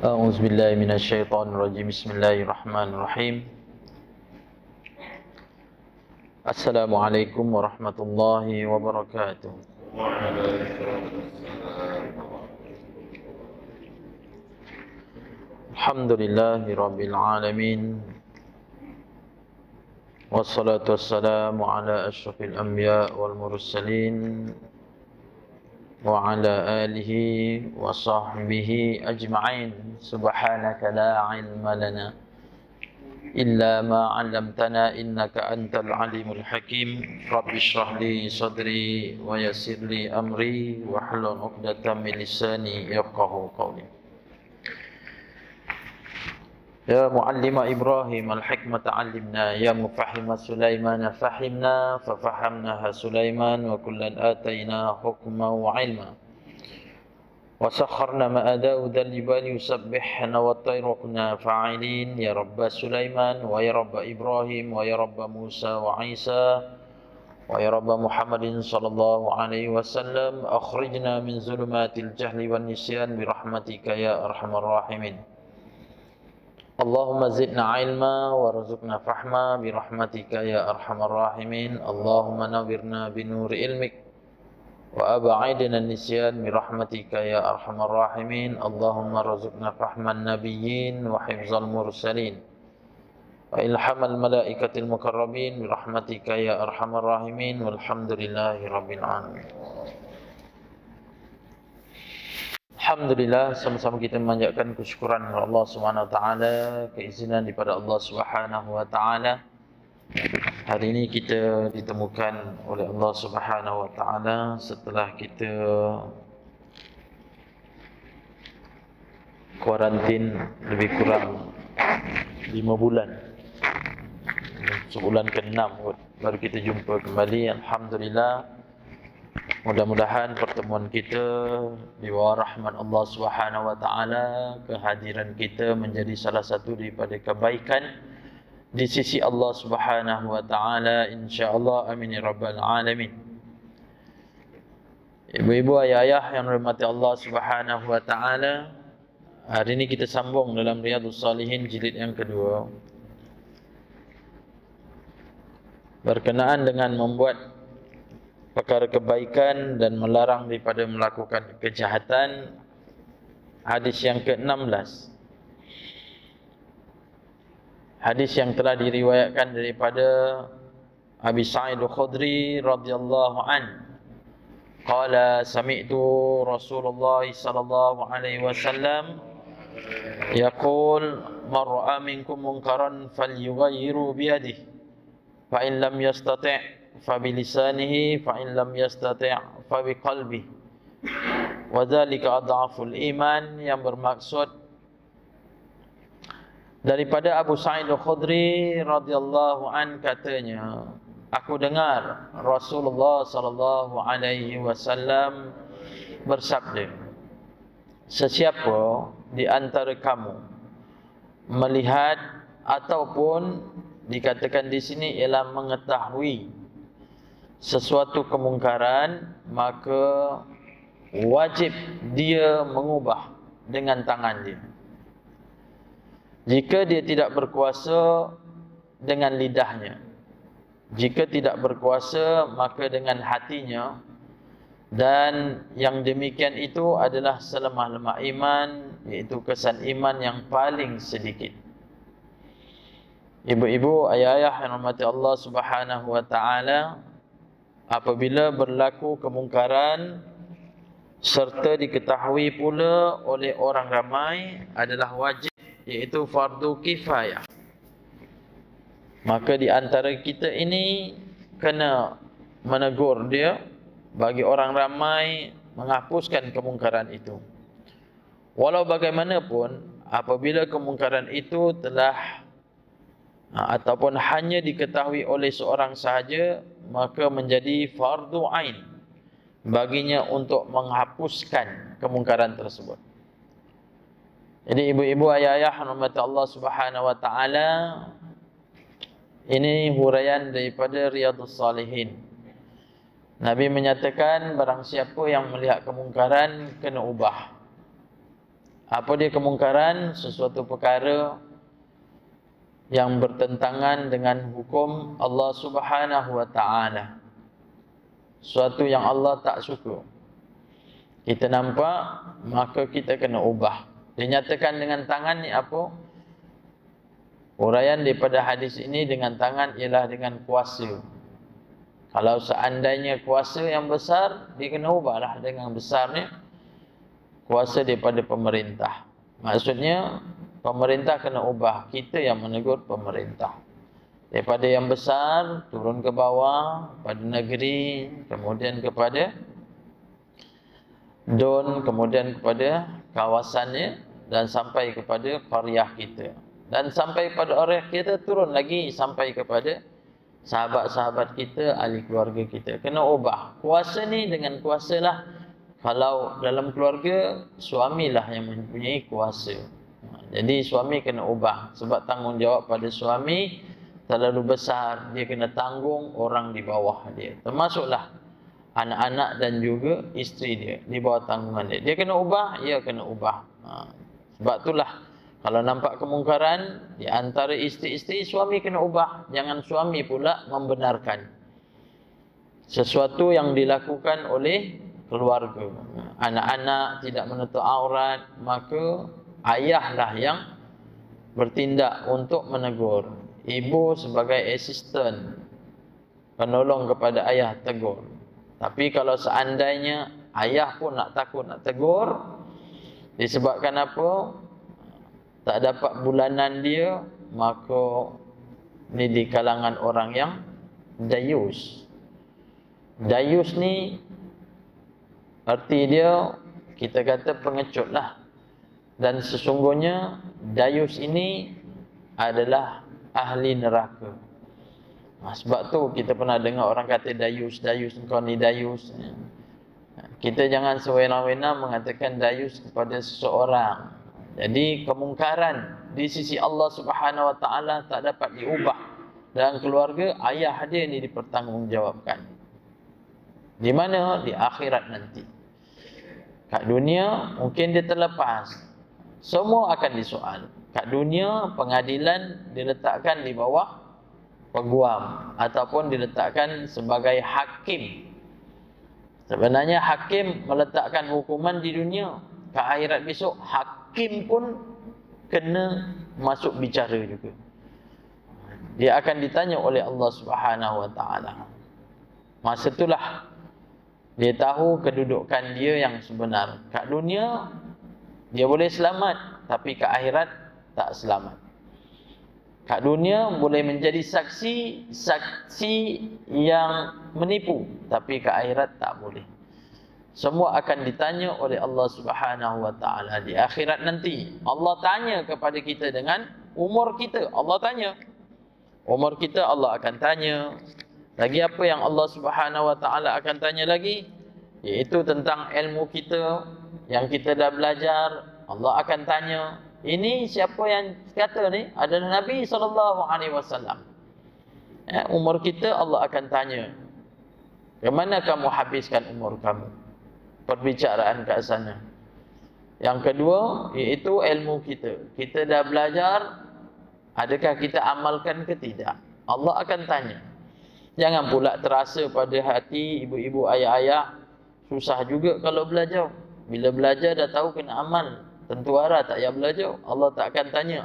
أعوذ بالله من الشيطان الرجيم. بسم الله الرحمن الرحيم. السلام عليكم ورحمة الله وبركاته. الحمد لله رب العالمين، والصلاة والسلام على أشرف الأنبياء والمرسلين وعلى آله وصحبه أجمعين. سبحانك لا علم لنا إلا ما علمتنا إنك أنت العليم الحكيم. رب اشرح لي صدري ويسر لي أمري واحلل عقدة من لساني يفقهوا قولي. يا معلم إبراهيم الحكمة علمنا، يا مفهم سليمان فهمنا، ففهمناها سليمان وكلا آتينا حكما وعلما. وسخرنا مع داود الجبال يسبحن والطير كنا فاعلين. يا رب سليمان ويا رب إبراهيم ويا رب موسى وعيسى ويا رب محمد صلى الله عليه وسلم، أخرجنا من ظلمات الجهل والنسيان برحمتك يا أرحم الراحمين. اللهم زدنا علما وارزقنا فهما برحمتك يا أرحم الراحمين. اللهم نورنا بنور علمك وأبعدنا النسيان برحمتك يا أرحم الراحمين. اللهم ارزقنا فهم النبيين وحفظ المرسلين وإلحام الملائكة المقربين برحمتك يا أرحم الراحمين. والحمد لله رب العالمين. Alhamdulillah, sama-sama kita memanjatkan kesyukuran kepada Allah Subhanahu wa taala, keizinan daripada Allah Subhanahu wa taala. Hari ini kita ditemukan oleh Allah Subhanahu wa taala setelah kita kuarantin lebih kurang 5 bulan. Sebulan ke-6 baru kita jumpa kembali. Alhamdulillah, mudah-mudahan pertemuan kita di bawah rahmat Allah Subhanahu wa taala, kehadiran kita menjadi salah satu daripada kebaikan di sisi Allah Subhanahu wa taala, insya-Allah. Amin ya rabbal alamin. Ibu-ibu, ayah-ayah yang dirahmati Allah Subhanahu wa taala, hari ini kita sambung dalam Riyadhus Shalihin jilid yang kedua, berkenaan dengan membuat perkara kebaikan dan melarang daripada melakukan kejahatan. Hadis yang ke-16, hadis yang telah diriwayatkan daripada Abi Sa'id Al-Khudri radhiyallahu an, qala sami'tu Rasulullah sallallahu alaihi wasallam yaqul man ra'a minkum munkaran falyughayyiru bi yadihi fa in lam yastati' fa bi lisanihi fa in lam yastati' fa bi qalbihi wa dzalika adhaful iman. Yang bermaksud daripada Abu Sa'id Al-Khudri radhiyallahu an, katanya, aku dengar Rasulullah sallallahu alaihi wasallam bersabda, sesiapa di antara kamu melihat ataupun dikatakan di sini ialah mengetahui sesuatu kemungkaran, maka wajib dia mengubah dengan tangan dia. Jika dia tidak berkuasa, dengan lidahnya. Jika tidak berkuasa, maka dengan hatinya. Dan yang demikian itu adalah selemah-lemah iman, iaitu kesan iman yang paling sedikit. Ibu-ibu, ayah-ayah yang dirahmati Allah Subhanahu wa taala, apabila berlaku kemungkaran serta diketahui pula oleh orang ramai, adalah wajib, iaitu fardu kifayah. Maka di antara kita ini kena menegur dia bagi orang ramai, menghapuskan kemungkaran itu. Walau bagaimanapun, apabila kemungkaran itu telah ataupun hanya diketahui oleh seorang sahaja, maka menjadi fardu ain baginya untuk menghapuskan kemungkaran tersebut. Jadi ibu-ibu, ayah-ayah rahmat Allah Subhanahu wa taala, ini huraian daripada Riyadhus Shalihin. Nabi menyatakan barang siapa yang melihat kemungkaran kena ubah. Apa dia kemungkaran? Sesuatu perkara yang bertentangan dengan hukum Allah Subhanahu wa taala. Sesuatu yang Allah tak suka. Kita nampak, maka kita kena ubah. Dinyatakan dengan tangan ni apa? Uraian daripada hadis ini dengan tangan ialah dengan kuasa. Kalau seandainya kuasa yang besar, dia kena ubahlah dengan besarnya kuasa daripada pemerintah. Maksudnya pemerintah kena ubah, kita yang menegur pemerintah. Daripada yang besar turun ke bawah, pada negeri, kemudian kepada don, kemudian kepada kawasannya, dan sampai kepada qaryah kita. Dan sampai pada qaryah kita turun lagi sampai kepada sahabat-sahabat kita, ahli keluarga kita. Kena ubah. Kuasa ni dengan kuasa lah. Kalau dalam keluarga, suamilah yang mempunyai kuasa. Jadi suami kena ubah. Sebab tanggungjawab pada suami terlalu besar. Dia kena tanggung orang di bawah dia. Termasuklah anak-anak dan juga isteri dia di bawah tanggungan dia. Dia kena ubah, ia kena ubah. Sebab itulah kalau nampak kemungkaran di antara isteri-isteri, suami kena ubah. Jangan suami pula membenarkan sesuatu yang dilakukan oleh keluarga. Anak-anak tidak menutup aurat, maka ayahlah yang bertindak untuk menegur. Ibu sebagai asisten, penolong kepada ayah, tegur. Tapi kalau seandainya ayah pun takut nak tegur, disebabkan apa? Tak dapat bulanan dia, maka ni di kalangan orang yang dayus. Dayus ni arti dia, kita kata pengecut lah. Dan sesungguhnya dayus ini adalah ahli neraka. Sebab tu kita pernah dengar orang kata dayus, dayus, engkau ni dayus. Kita jangan sewena-wena mengatakan dayus kepada seseorang. Jadi kemungkaran di sisi Allah Subhanahu wa taala tak dapat diubah. Dalam keluarga, ayah dia ni dipertanggungjawabkan. Di mana? Di akhirat nanti. Kat dunia mungkin dia terlepas. Semua akan disoal. Kat dunia pengadilan diletakkan di bawah peguam ataupun diletakkan sebagai hakim. Sebenarnya hakim meletakkan hukuman di dunia. Kat akhirat besok hakim pun kena masuk bicara juga. Dia akan ditanya oleh Allah Subhanahu wa taala. Masa itulah dia tahu kedudukan dia yang sebenar. Kat dunia dia boleh selamat, tapi kat akhirat tak selamat. Kat dunia boleh menjadi saksi yang menipu, tapi kat akhirat tak boleh. Semua akan ditanya oleh Allah Subhanahu wa taala di akhirat nanti. Allah tanya kepada kita dengan umur kita. Allah tanya. Umur kita Allah akan tanya. Lagi apa yang Allah Subhanahu wa taala akan tanya lagi? Iaitu tentang ilmu kita yang kita dah belajar. Allah akan tanya. Ini siapa yang kata ni? Adalah Nabi SAW. Umur kita Allah akan tanya. Kemana kamu habiskan umur kamu? Perbicaraan kat sana. Yang kedua, iaitu ilmu kita. Kita dah belajar, adakah kita amalkan ke tidak? Allah akan tanya. Jangan pula terasa pada hati ibu-ibu, ayah-ayah, susah juga kalau belajar. Bila belajar dah tahu kena amal. Tentu arah tak payah belajar. Allah tak akan tanya.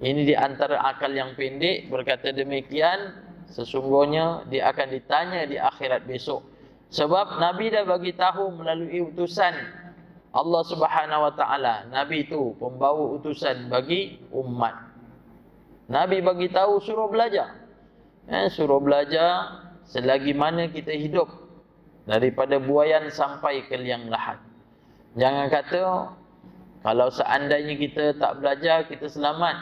Ini di antara akal yang pendek berkata demikian. Sesungguhnya dia akan ditanya di akhirat besok. Sebab Nabi dah bagi tahu melalui utusan Allah Subhanahu wa taala. Nabi itu pembawa utusan bagi umat. Nabi bagi tahu suruh belajar. Suruh belajar selagi mana kita hidup, daripada buayan sampai ke liang lahat. Jangan kata kalau seandainya kita tak belajar kita selamat.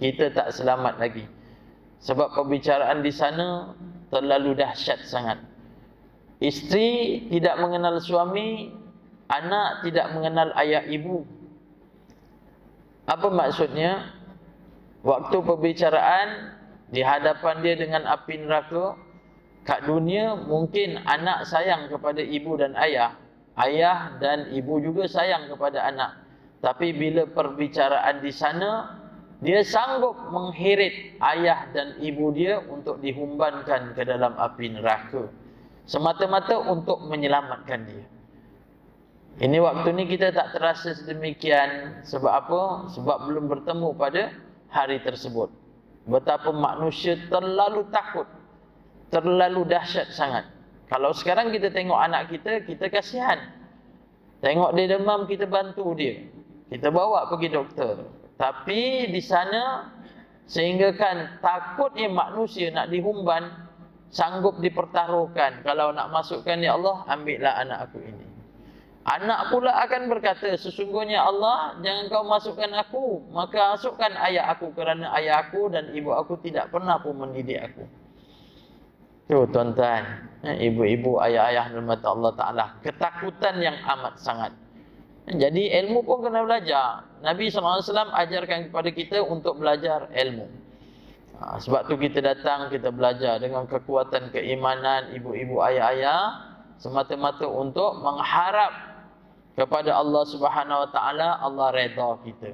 Kita tak selamat lagi. Sebab perbicaraan di sana terlalu dahsyat sangat. Isteri tidak mengenal suami, anak tidak mengenal ayah ibu. Apa maksudnya? Waktu perbicaraan di hadapan dia dengan api neraka. Kat dunia mungkin anak sayang kepada ibu dan ayah, Ayah dan ibu juga sayang kepada anak. Tapi bila perbicaraan di sana, dia sanggup mengheret ayah dan ibu dia untuk dihumbankan ke dalam api neraka, semata-mata untuk menyelamatkan dia. Ini waktu ni kita tak terasa sedemikian. Sebab apa? Sebab belum bertemu pada hari tersebut. Betapa manusia terlalu takut, terlalu dahsyat sangat. Kalau sekarang kita tengok anak kita, kita kasihan. Tengok dia demam, kita bantu dia, kita bawa pergi doktor. Tapi di sana, sehinggakan takutnya manusia nak dihumban, sanggup dipertaruhkan. Kalau nak masukkan, ya Allah, ambillah anak aku ini. Anak pula akan berkata, sesungguhnya Allah, jangan kau masukkan aku, maka masukkan ayah aku, kerana ayah aku dan ibu aku tidak pernah pun mendidik aku. Tu tuan-tuan, ibu-ibu, ayah-ayah rahmat Allah Ta'ala, ketakutan yang amat sangat. Jadi ilmu pun kena belajar. Nabi SAW ajarkan kepada kita untuk belajar ilmu. Sebab tu kita datang, kita belajar dengan kekuatan keimanan ibu-ibu, ayah-ayah, semata-mata untuk mengharap kepada Allah Subhanahu Wa Taala, Allah redha kita.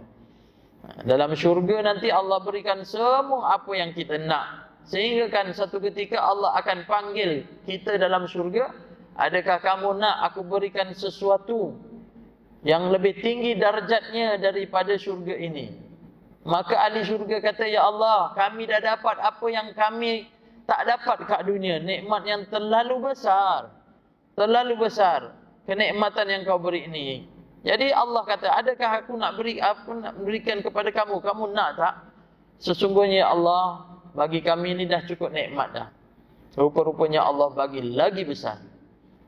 Dalam syurga nanti Allah berikan semua apa yang kita nak. Sehingga kan satu ketika Allah akan panggil kita dalam syurga, adakah kamu nak aku berikan sesuatu yang lebih tinggi darjatnya daripada syurga ini? Maka ahli syurga kata, ya Allah, kami dah dapat apa yang kami tak dapat kat dunia. Nikmat yang terlalu besar, terlalu besar kenikmatan yang kau beri ini. Jadi Allah kata, adakah aku nak berikan kepada kamu? Kamu nak tak? Sesungguhnya Allah, bagi kami ini dah cukup nikmat dah. Rupa-rupanya Allah bagi lagi besar.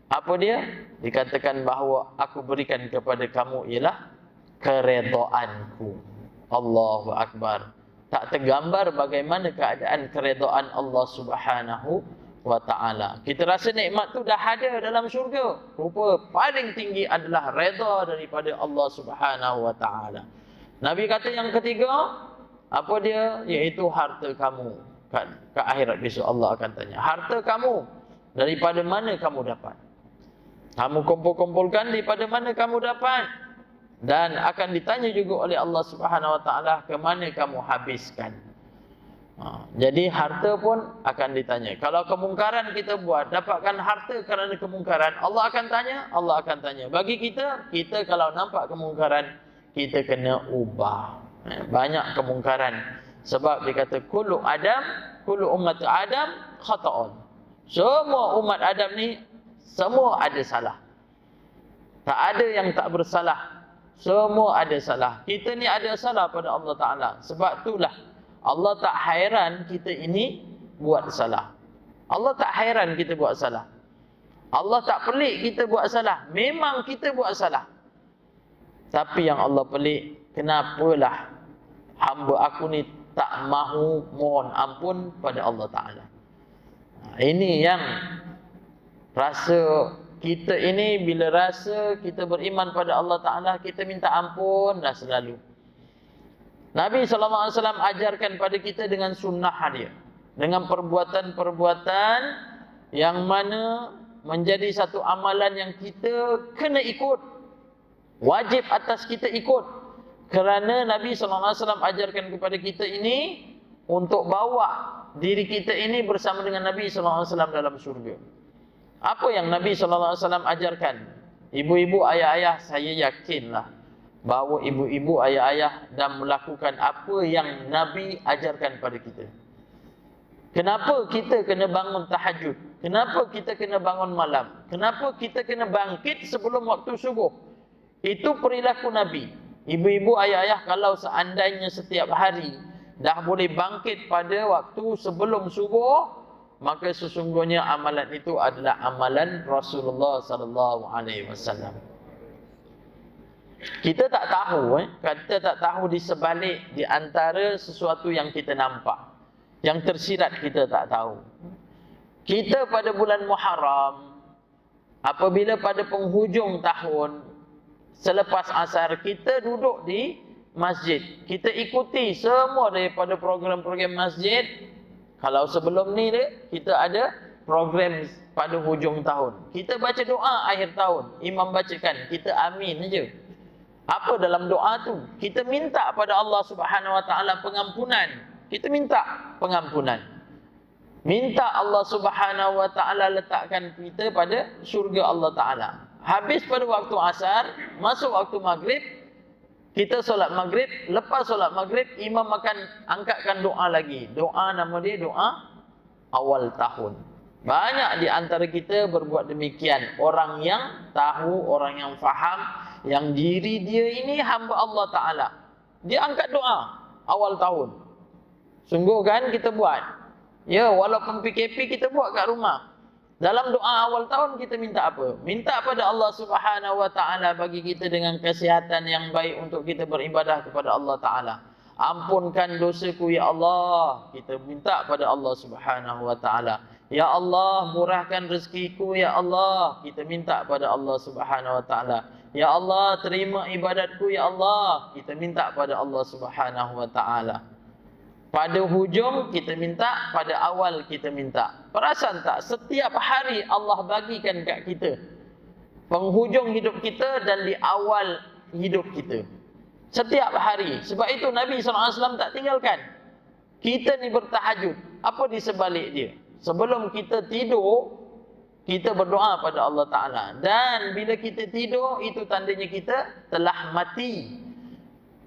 Apa dia? Dikatakan bahawa aku berikan kepada kamu ialah keredoanku. Allahu Akbar. Tak tergambar bagaimana keadaan keredoan Allah Subhanahu Wa Ta'ala. Kita rasa nikmat tu dah ada dalam syurga. Rupa paling tinggi adalah reda daripada Allah Subhanahu Wa Ta'ala. Nabi kata yang ketiga, apa dia? Iaitu harta kamu. Kat akhirat besok Allah akan tanya, harta kamu daripada mana kamu dapat? Kamu kumpul-kumpulkan daripada mana kamu dapat? Dan akan ditanya juga oleh Allah Subhanahu Wa Ta'ala, ke mana kamu habiskan? Jadi harta pun akan ditanya. Kalau kemungkaran kita buat, dapatkan harta kerana kemungkaran, Allah akan tanya, Allah akan tanya. Bagi kita, kita kalau nampak kemungkaran, kita kena ubah. Banyak kemungkaran. Sebab dia kata, kullu umat Adam khata'un. Semua umat Adam ni, semua ada salah. Tak ada yang tak bersalah. Semua ada salah. Kita ni ada salah pada Allah Ta'ala. Sebab itulah Allah tak hairan kita ini buat salah. Allah tak hairan kita buat salah. Allah tak pelik kita buat salah. Memang kita buat salah. Tapi yang Allah pelik, kenapalah hamba aku ni tak mahu mohon ampun pada Allah Ta'ala. Ini yang rasa kita ini, bila rasa kita beriman pada Allah Ta'ala, kita minta ampun dah selalu. Nabi SAW ajarkan pada kita dengan sunnah dia, dengan perbuatan-perbuatan yang mana menjadi satu amalan yang kita kena ikut, wajib atas kita ikut. Kerana Nabi SAW ajarkan kepada kita ini untuk bawa diri kita ini bersama dengan Nabi SAW dalam syurga. Apa yang Nabi SAW ajarkan? Ibu-ibu, ayah-ayah, saya yakinlah bahawa ibu-ibu, ayah-ayah dan melakukan apa yang Nabi ajarkan pada kita. Kenapa kita kena bangun tahajud? Kenapa kita kena bangun malam? Kenapa kita kena bangkit sebelum waktu subuh? Itu perilaku Nabi. Ibu-ibu, ayah-ayah, kalau seandainya setiap hari dah boleh bangkit pada waktu sebelum subuh, maka sesungguhnya amalan itu adalah amalan Rasulullah SAW. Kita tak tahu, kita tak tahu di sebalik, di antara sesuatu yang kita nampak, yang tersirat kita tak tahu. Kita pada bulan Muharram, apabila pada penghujung tahun, selepas asar, kita duduk di masjid. Kita ikuti semua daripada program-program masjid. Kalau sebelum ni kita ada program pada hujung tahun. Kita baca doa akhir tahun, imam bacakan, kita amin aja. Apa dalam doa tu? Kita minta pada Allah Subhanahu Wa Taala pengampunan. Kita minta pengampunan. Minta Allah Subhanahu Wa Taala letakkan kita pada syurga Allah Taala. Habis pada waktu asar, masuk waktu maghrib, kita solat maghrib, lepas solat maghrib, imam akan angkatkan doa lagi. Doa nama dia doa awal tahun. Banyak di antara kita berbuat demikian. Orang yang tahu, orang yang faham, yang diri dia ini hamba Allah Ta'ala. Dia angkat doa awal tahun. Sungguh kan kita buat. Ya, walaupun PKP kita buat kat rumah. Dalam doa awal tahun kita minta apa? Minta pada Allah Subhanahu Wa Taala bagi kita dengan kesihatan yang baik untuk kita beribadah kepada Allah Taala. Ampunkan dosaku ya Allah. Kita minta pada Allah Subhanahu Wa Taala. Ya Allah, murahkan rezekiku ya Allah. Kita minta pada Allah Subhanahu Wa Taala. Ya Allah, terima ibadatku ya Allah. Kita minta pada Allah Subhanahu Wa Taala. Pada hujung kita minta, pada awal kita minta. Perasan tak? Setiap hari Allah bagikan kat kita penghujung hidup kita dan di awal hidup kita. Setiap hari. Sebab itu Nabi SAW tak tinggalkan kita ni bertahajud. Apa di sebalik dia? Sebelum kita tidur, kita berdoa pada Allah Ta'ala. Dan bila kita tidur, itu tandanya kita telah mati.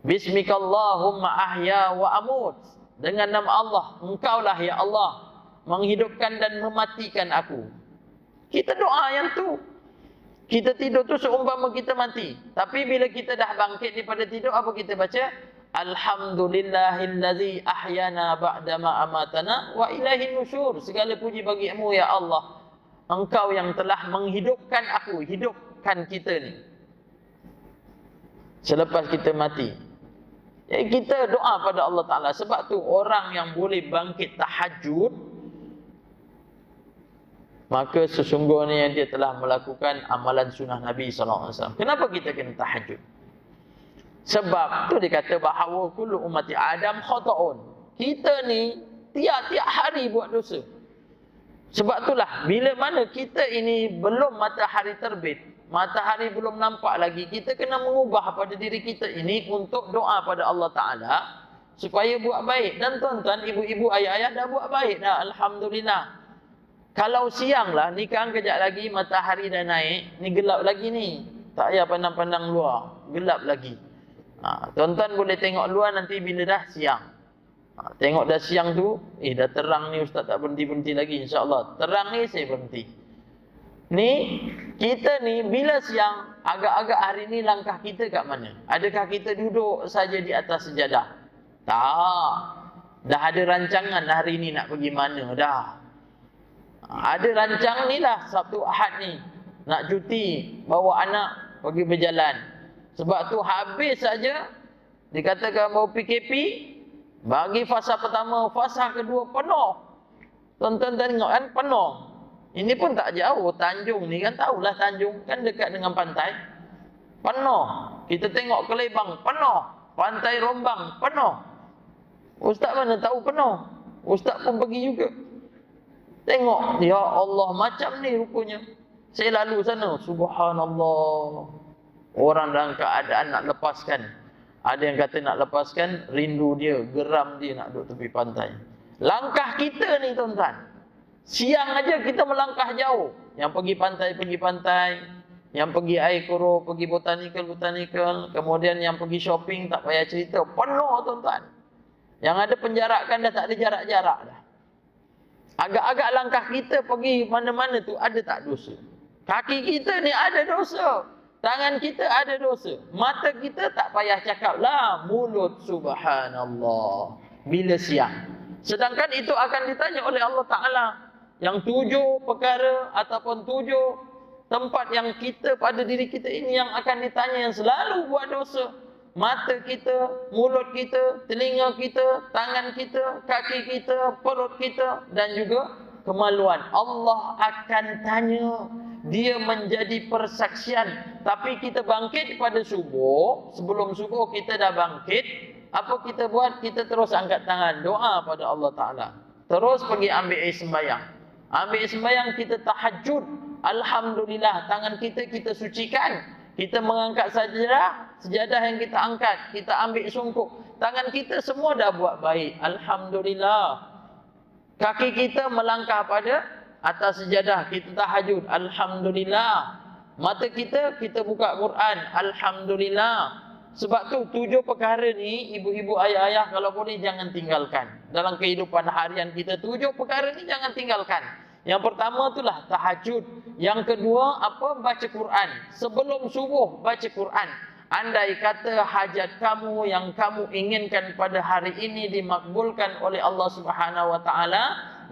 Bismikallahumma ahya wa amut. Dengan nama Allah, engkaulah ya Allah menghidupkan dan mematikan aku. Kita doa yang tu. Kita tidur tu seumpama kita mati. Tapi bila kita dah bangkit daripada tidur, apa kita baca? Alhamdulillahillazi ahyana ba'dama amatana wa ilaihin nusyur. Segala puji bagimu ya Allah. Engkau yang telah menghidupkan aku, hidupkan kita ni selepas kita mati. Jadi kita doa pada Allah Ta'ala. Sebab tu orang yang boleh bangkit tahajud, maka sesungguhnya dia telah melakukan amalan sunnah Nabi SAW. Kenapa kita kena tahajud? Sebab tu dikata bahawa kullu ummati Adam khata'un. Kita ni tiap-tiap hari buat dosa. Sebab itulah bila mana kita ini belum matahari terbit, matahari belum nampak lagi, kita kena mengubah pada diri kita ini untuk doa pada Allah Ta'ala supaya buat baik. Dan tuan-tuan, ibu-ibu, ayah-ayah dah buat baik dah, alhamdulillah. Kalau siang lah, ni kan kejap lagi matahari dah naik, ni gelap lagi ni. Tak payah pandang-pandang luar, gelap lagi. Tuan-tuan boleh tengok luar nanti bila dah siang. Tengok dah siang tu, dah terang ni, ustaz tak berhenti-berhenti lagi, insyaAllah. Terang ni saya berhenti. Ni, kita ni bila siang, agak-agak hari ni langkah kita kat mana? Adakah kita duduk saja di atas sejadah? Tak. Dah ada rancangan hari ni nak pergi mana dah. Ada rancang ni lah Sabtu Ahad ni. Nak cuti, bawa anak pergi berjalan. Sebab tu habis saja dikatakan bahawa PKP, bagi fasa pertama, fasa kedua penuh. Tuan-tuan tengok kan, penuh. Ini pun tak jauh, Tanjung ni kan tahulah Tanjung kan dekat dengan pantai. Penuh. Kita tengok Kelebang, penuh. Pantai Rombang, penuh. Ustaz mana tahu penuh? Ustaz pun pergi juga. Tengok, ya Allah, macam ni rupanya. Saya lalu sana, subhanallah. Orang dalam keadaan nak lepaskan. Ada yang kata nak lepaskan, rindu dia, geram dia nak duduk tepi pantai. Langkah kita ni tuan-tuan, siang aja kita melangkah jauh. Yang pergi pantai, yang pergi air koro, pergi botanikal, kemudian yang pergi shopping, tak payah cerita, penuh tuan-tuan. Yang ada penjarakan dah tak ada jarak-jarak dah. Agak-agak langkah kita pergi mana-mana tu ada tak dosa? Kaki kita ni ada dosa. Tangan kita ada dosa. Mata kita tak payah cakap lah. Mulut subhanallah. Bila siang. Sedangkan itu akan ditanya oleh Allah Ta'ala. Yang 7 perkara ataupun 7 tempat yang kita pada diri kita ini yang akan ditanya, yang selalu buat dosa. Mata kita, mulut kita, telinga kita, tangan kita, kaki kita, perut kita dan juga kemaluan. Allah akan tanya. Dia menjadi persaksian. Tapi kita bangkit pada subuh. Sebelum subuh kita dah bangkit. Apa kita buat? Kita terus angkat tangan. Doa pada Allah Ta'ala. Terus pergi ambil air sembahyang. Ambil sembahyang kita tahajud, alhamdulillah, tangan kita sucikan. Kita mengangkat sejadah yang kita angkat, kita ambil sungkup, tangan kita semua dah buat baik, alhamdulillah. Kaki kita melangkah pada atas sejadah, kita tahajud, alhamdulillah. Mata kita buka Quran, alhamdulillah. Sebab tu 7 perkara ni ibu-ibu, ayah-ayah kalau boleh jangan tinggalkan. Dalam kehidupan harian kita 7 perkara ni jangan tinggalkan. Yang pertama itulah tahajud. Yang kedua apa? Baca Quran. Sebelum subuh baca Quran. Andai kata hajat kamu yang kamu inginkan pada hari ini dimakbulkan oleh Allah Subhanahu wa taala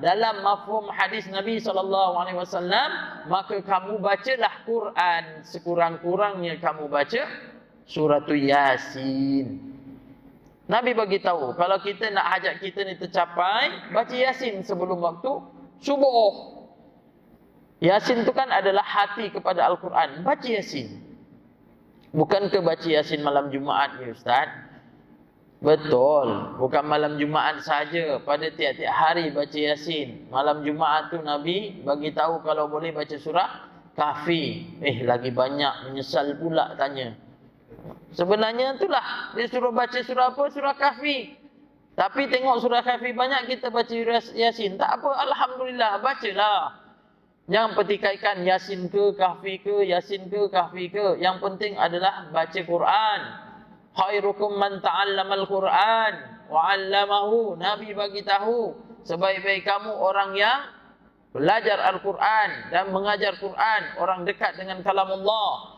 dalam mafhum hadis Nabi sallallahu alaihi wasallam, maka kamu bacalah Quran. Sekurang-kurangnya kamu baca suratul Yasin. Nabi bagi tahu kalau kita nak hajat kita ni tercapai, baca Yasin sebelum waktu subuh. Yasin itu kan adalah hati kepada Al-Quran. Baca Yasin. Bukan ke baca Yasin malam Jumaat ya Ustaz? Betul. Bukan malam Jumaat saja. Pada tiap-tiap hari baca Yasin. Malam Jumaat tu Nabi bagi tahu kalau boleh baca surah Kahfi. Lagi banyak menyesal pula tanya. Sebenarnya itulah dia suruh baca surah apa? Surah Kahfi. Tapi tengok surah Kahfi banyak, kita baca Yasin. Tak apa, alhamdulillah, bacalah. Jangan petikaikan Yasin ke, Kahfi ke, Yasin ke, Kahfi ke. Yang penting adalah baca Quran. Khairukum man ta'allamal Quran wa 'allamahu. Nabi bagi tahu, sebaik-baik kamu orang yang belajar Al-Quran dan mengajar Quran, orang dekat dengan kalamullah.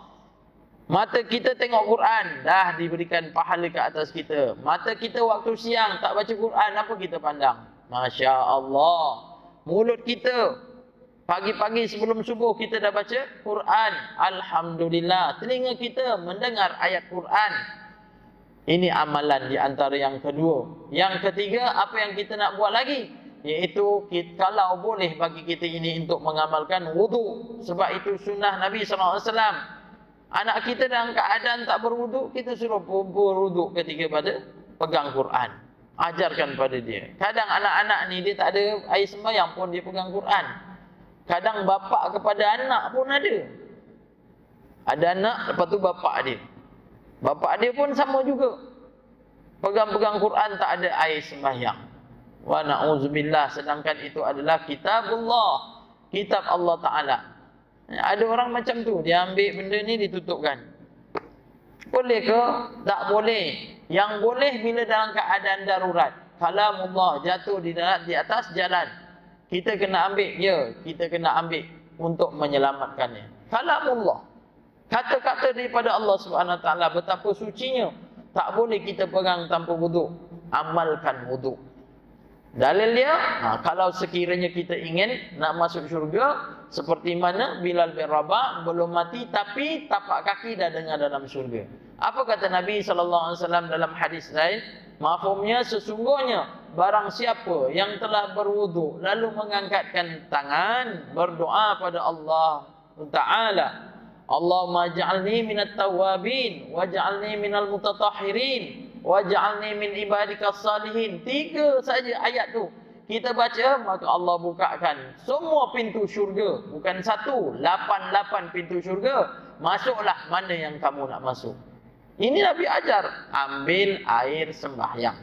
Mata kita tengok Quran, dah diberikan pahala ke atas kita. Mata kita waktu siang tak baca Quran, apa kita pandang? Masya Allah. Mulut kita pagi-pagi sebelum subuh kita dah baca Quran, alhamdulillah. Telinga kita mendengar ayat Quran. Ini amalan di antara yang kedua. Yang ketiga, apa yang kita nak buat lagi? Iaitu kalau boleh bagi kita ini untuk mengamalkan wudu. Sebab itu sunnah Nabi SAW. Anak kita dalam keadaan tak berwuduk, kita suruh berwuduk ketika pada pegang Quran. Ajarkan pada dia. Kadang anak-anak ni dia tak ada air sembahyang pun dia pegang Quran. Kadang bapa kepada anak pun ada. Ada anak, lepas tu bapa dia. Bapa dia pun sama juga. Pegang-pegang Quran tak ada air sembahyang. Wa na'udzubillah, sedangkan itu adalah kitabullah. Kitab Allah Ta'ala. Ada orang macam tu, dia ambil benda ni ditutupkan. Boleh ke? Tak boleh. Yang boleh bila dalam keadaan darurat. Kalamullah jatuh di atas jalan. Kita kena ambil, kita kena ambil untuk menyelamatkannya. Kalamullah. Kata-kata daripada Allah Subhanahu Wa Taala betapa sucinya. Tak boleh kita pegang tanpa wuduk. Amalkan wuduk. Dalil dia, kalau sekiranya kita ingin nak masuk syurga, seperti mana Bilal bin Rabah belum mati tapi tapak kaki dah dengar dalam syurga. Apa kata Nabi SAW dalam hadis lain? Mafhumnya, sesungguhnya barang siapa yang telah berwudu lalu mengangkatkan tangan berdoa pada Allah Ta'ala, Allahumma ja'alni minat tawabin waj'alni minal mutatahhirin waj'alni min ibadikas salihin. 3 saja ayat tu kita baca, maka Allah bukakan semua pintu syurga. Bukan 1, 8 pintu syurga. Masuklah mana yang kamu nak masuk. Ini Nabi ajar, ambil air sembahyang.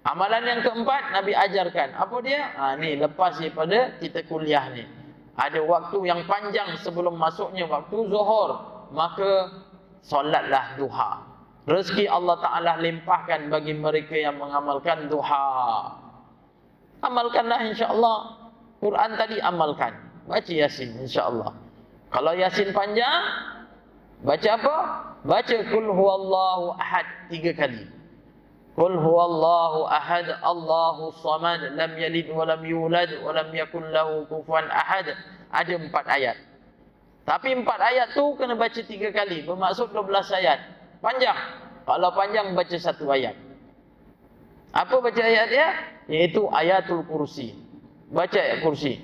Amalan yang keempat Nabi ajarkan. Apa dia? Ni lepas daripada kita kuliah ni. Ada waktu yang panjang sebelum masuknya waktu zuhur, maka solatlah duha. Rezeki Allah Ta'ala limpahkan bagi mereka yang mengamalkan duha. Amalkanlah insya-Allah. Quran tadi amalkan. Baca Yasin insya-Allah. Kalau Yasin panjang, baca apa? Baca Qul huwallahu ahad 3 kali. Qul huwallahu ahad, Allahus samad, lam yalid wa lam yulad wa lam yakul lahu kufuwan ahad. Ada 4 ayat. Tapi 4 ayat tu kena baca 3 kali. Bermaksud 12 ayat. Panjang. Kalau panjang baca 1 ayat. Apa baca ayat dia? Iaitu ayatul kursi. Baca ayat kursi.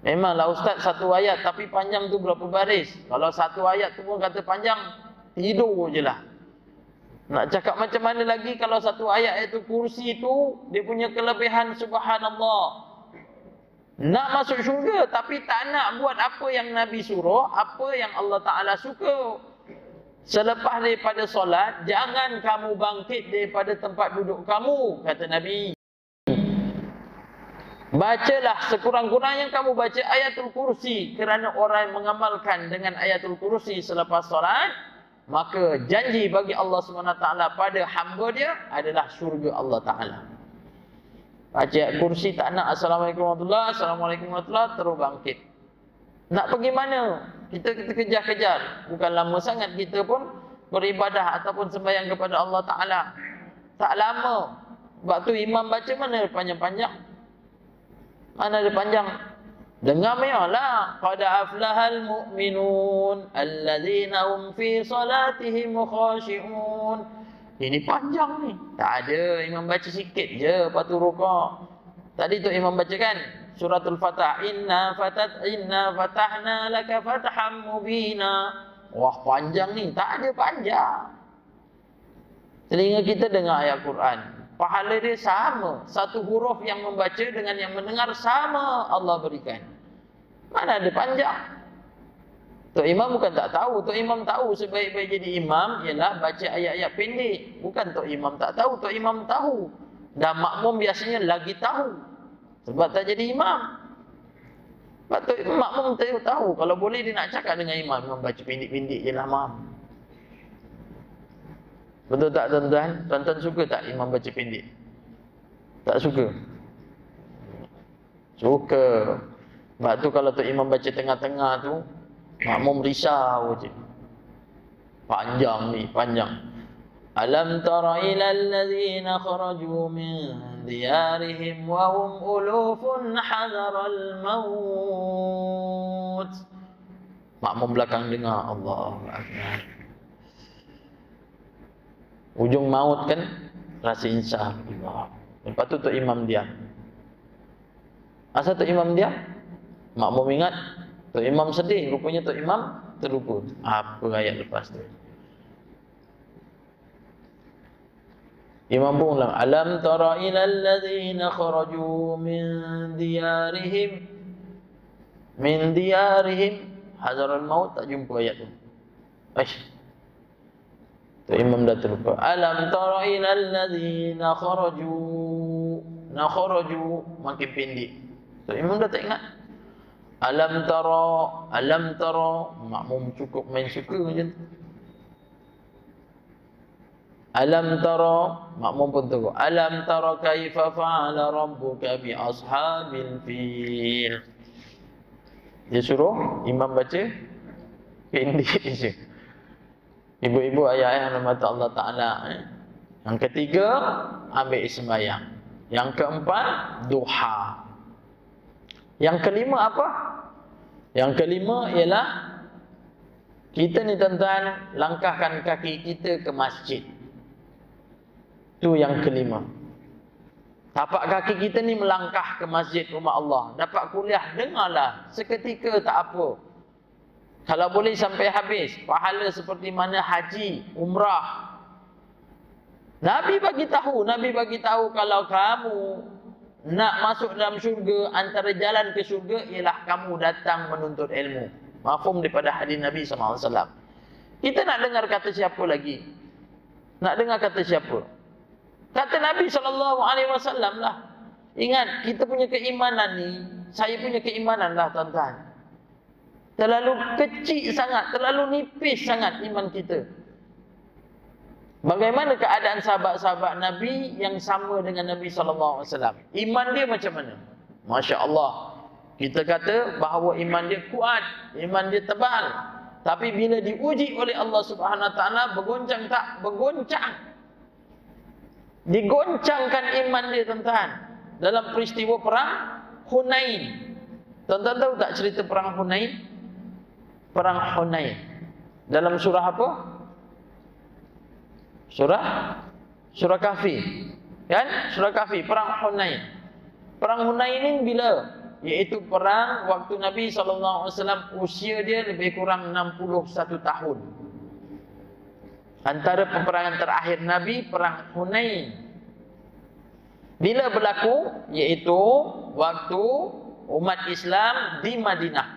Memanglah ustaz 1 ayat tapi panjang tu berapa baris? Kalau 1 ayat tu pun kata panjang, tidur je lah. Nak cakap macam mana lagi kalau 1 ayat itu kursi tu dia punya kelebihan subhanallah. Nak masuk syurga tapi tak nak buat apa yang Nabi suruh, apa yang Allah Ta'ala suka. Selepas daripada solat, jangan kamu bangkit daripada tempat duduk kamu, kata Nabi. Bacalah sekurang-kurangnya kamu baca ayatul kursi, kerana orang yang mengamalkan dengan ayatul kursi selepas solat, maka janji bagi Allah SWT pada hamba dia adalah syurga Allah Ta'ala. Baca ayat kursi tak nak Assalamualaikum warahmatullahi, Assalamualaikum warahmatullahi, terus bangkit. Nak pergi mana? Kita kejar-kejar. Bukan lama sangat kita pun beribadah ataupun sembahyang kepada Allah Ta'ala. Tak lama. Sebab tu imam baca mana ada panjang-panjang. Mana ada panjang. Dengar meyalah. Qad aflahal mu'minun alladzina hum fi salatihim khashi'un. Ini panjang ni. Tak ada. Imam baca sikit je. Lepas tu rukuk. Tadi tu imam baca kan Suratul Fatah. Inna fatahna laka fataham mubina. Wah, panjang ni. Tak ada panjang. Telinga kita dengar ayat Quran. Pahala dia sama. Satu huruf yang membaca dengan yang mendengar sama Allah berikan. Mana ada panjang? Tok Imam bukan tak tahu. Tok Imam tahu sebaik-baik jadi imam ialah baca ayat-ayat pendek. Bukan Tok Imam tak tahu. Tok Imam tahu. Dan makmum biasanya lagi tahu. Sebab tak jadi imam. Sebab Tok makmum tahu. Kalau boleh dia nak cakap dengan imam. Imam baca pendek-pendek je lah, mam. Betul tak tuan-tuan? Tuan-tuan suka tak imam baca pendek? Tak suka? Suka. Sebab tu kalau Tok Imam baca tengah-tengah tu, makmum risau je. Panjang ni, panjang. Alam tara ilal ladzina kharaju min diyarihim wa hum ulufun hadaral maut. Makmum belakang dengar Allahu Akbar. Ujung maut kan rasa insaf Allah. Lepas tu Tok Imam diam. Asal Tok Imam diam? Makmum ingat Tok Imam sedih, rupanya Tok Imam terlupa. Apa ayat lepas tu? Imam pun ulang. Alam tara ilal ladzina kharaju min diyarihim hadaral maut. Tak jumpa ayat tu. Tok Imam dah terlupa. Alam tara ilal ladzina kharaju makin pendek. Tok Imam dah tak ingat. Alam tara, makmum cukup main suka macam tu. Alam tara, makmum pun tahu. Alam tara kaifa fa'ala rabbuka bi ashabil fil. Dia suruh imam baca pendek je. Ibu-ibu, ayah-ayah rahmat Allah Ta'ala. Yang ketiga, ambil sembahyang. Yang keempat, duha. Yang kelima apa? Yang kelima ialah kita ni tuan-tuan langkahkan kaki kita ke masjid. Itu yang kelima. Tapak kaki kita ni melangkah ke masjid rumah Allah. Dapat kuliah, dengarlah. Seketika tak apa. Kalau boleh sampai habis. Pahala seperti mana haji, umrah. Nabi bagi tahu kalau kamu nak masuk dalam syurga, antara jalan ke syurga ialah kamu datang menuntut ilmu. Mafhum daripada hadis Nabi SAW. Kita nak dengar kata siapa lagi? Nak dengar kata siapa? Kata Nabi SAW lah. Ingat, kita punya keimanan ni, saya punya keimanan lah tuan-tuan. Terlalu kecil sangat, terlalu nipis sangat iman kita. Bagaimana keadaan sahabat-sahabat Nabi yang sama dengan Nabi SAW? Iman dia macam mana? Masya Allah. Kita kata bahawa iman dia kuat, iman dia tebal. Tapi bila diuji oleh Allah Subhanahu Wa Taala, bergoncang tak? Bergoncang. Digoncangkan iman dia tuan-tuan. Dalam peristiwa perang Hunain. Tuan-tuan tahu tak cerita perang Hunain? Perang Hunain. Dalam surah apa? Surah Kahfi. Kan? Surah Kahfi, perang Hunain. Perang Hunain ini bila? Iaitu perang waktu Nabi SAW usia dia lebih kurang 61 tahun. Antara peperangan terakhir Nabi, perang Hunain. Bila berlaku? Iaitu waktu umat Islam di Madinah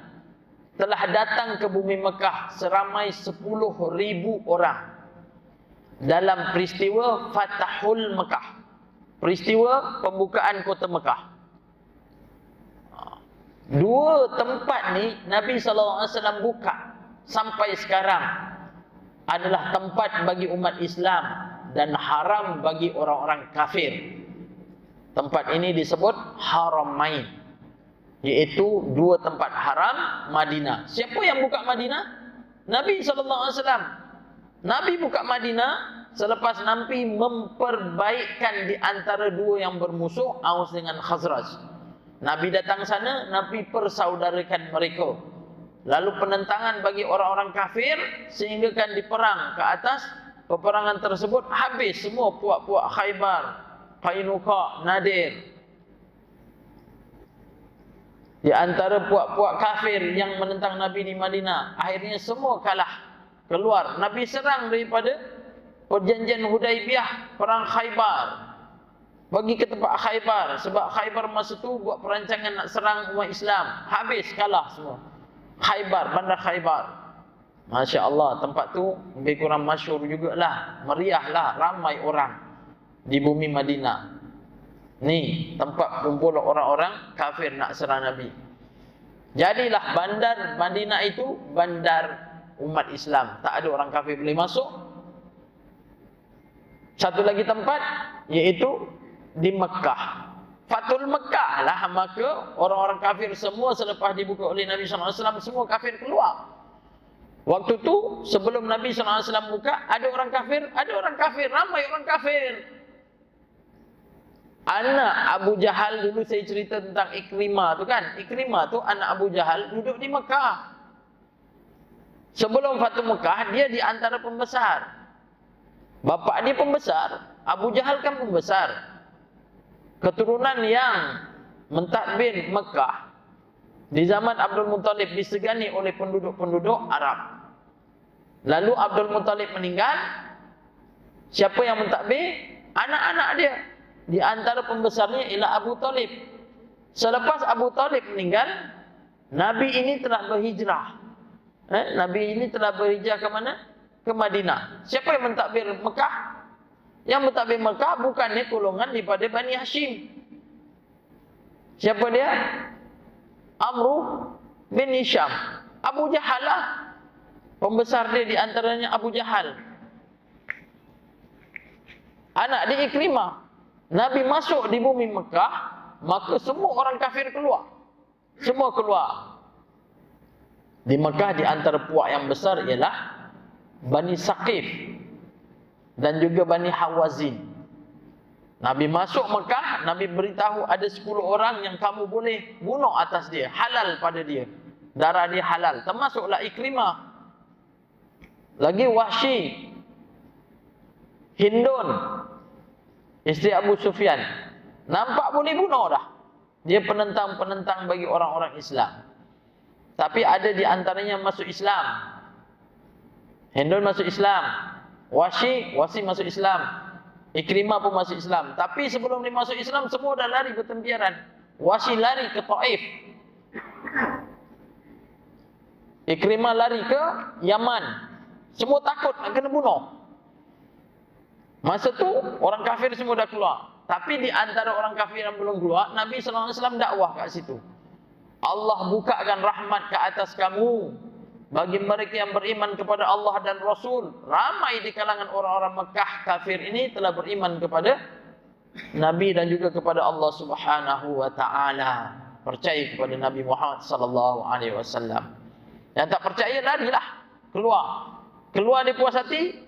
telah datang ke bumi Mekah seramai 10.000 orang dalam peristiwa Fatahul Mekah, peristiwa pembukaan kota Mekah. Dua tempat ni Nabi SAW buka sampai sekarang adalah tempat bagi umat Islam dan haram bagi orang-orang kafir. Tempat ini disebut Haramain, iaitu dua tempat haram Madinah. Siapa yang buka Madinah? Nabi SAW. Nabi buka Madinah selepas Nabi memperbaikkan di antara dua yang bermusuh, Aus dengan Khazraj. Nabi datang sana, Nabi persaudarakan mereka. Lalu penentangan bagi orang-orang kafir sehingga kan diperang ke atas. Peperangan tersebut habis semua puak-puak Khaybar, Qainuqa, Nadir. Di antara puak-puak kafir yang menentang Nabi di Madinah, akhirnya semua kalah, keluar. Nabi serang daripada perjanjian Hudaibiyah, perang Khaybar. Bagi ke tempat Khaybar, sebab Khaybar masa tu buat perancangan nak serang umat Islam. Habis, kalah semua. Khaybar, bandar Khaybar. Masya Allah, tempat tu lebih kurang masyhur jugalah. Meriahlah, ramai orang di bumi Madinah. Ni tempat kumpul orang-orang kafir nak serang Nabi. Jadilah bandar Madinah itu bandar umat Islam. Tak ada orang kafir boleh masuk. Satu lagi tempat, iaitu di Mekah. Fatul Mekah lah, maka orang-orang kafir semua selepas dibuka oleh Nabi SAW, semua kafir keluar. Waktu tu sebelum Nabi SAW buka, ada orang kafir, ramai orang kafir. Anak Abu Jahal, dulu saya cerita tentang Ikrimah tu kan. Ikrimah tu anak Abu Jahal duduk di Mekah. Sebelum Fatul Mekah, dia di antara pembesar. Bapa dia pembesar, Abu Jahal kan pembesar. Keturunan yang mentadbir Mekah di zaman Abdul Muttalib disegani oleh penduduk-penduduk Arab. Lalu Abdul Muttalib meninggal. Siapa yang mentadbir? Anak-anak dia. Di antara pembesarnya ialah Abu Talib. Selepas Abu Talib meninggal, Nabi ini telah berhijrah. Nabi ini telah berhijrah ke mana? Ke Madinah. Siapa yang mentadbir Mekah? Yang mentadbir Mekah bukannya golongan daripada Bani Hashim. Siapa dia? Amru bin Hisham. Abu Jahal lah. Pembesar dia di antaranya Abu Jahal. Anak dia Ikrimah. Nabi masuk di bumi Mekah, maka semua orang kafir keluar. Semua keluar. Di Mekah di antara puak yang besar ialah Bani Saqif dan juga Bani Hawazin. Nabi masuk Mekah, Nabi beritahu ada 10 orang yang kamu boleh bunuh atas dia, halal pada dia. Darah dia halal, termasuklah Ikrimah. Lagi Wahsy, Hindun, isteri Abu Sufyan. Nampak boleh bunuh dah. Dia penentang-penentang bagi orang-orang Islam. Tapi ada di antaranya masuk Islam. Hindun masuk Islam. Wahsy masuk Islam. Ikrimah pun masuk Islam. Tapi sebelum dia masuk Islam, semua dah lari bertempiaran. Wahsy lari ke Taif. Ikrimah lari ke Yaman. Semua takut nak kena bunuh. Masa tu orang kafir semua dah keluar. Tapi di antara orang kafir yang belum keluar, Nabi SAW dakwah kat situ. Allah bukakan rahmat ke atas kamu bagi mereka yang beriman kepada Allah dan Rasul. Ramai di kalangan orang-orang Mekah kafir ini telah beriman kepada Nabi dan juga kepada Allah Subhanahu wa taala. Percaya kepada Nabi Muhammad sallallahu alaihi wasallam. Yang tak percaya larilah, keluar. Keluar dia puas hati,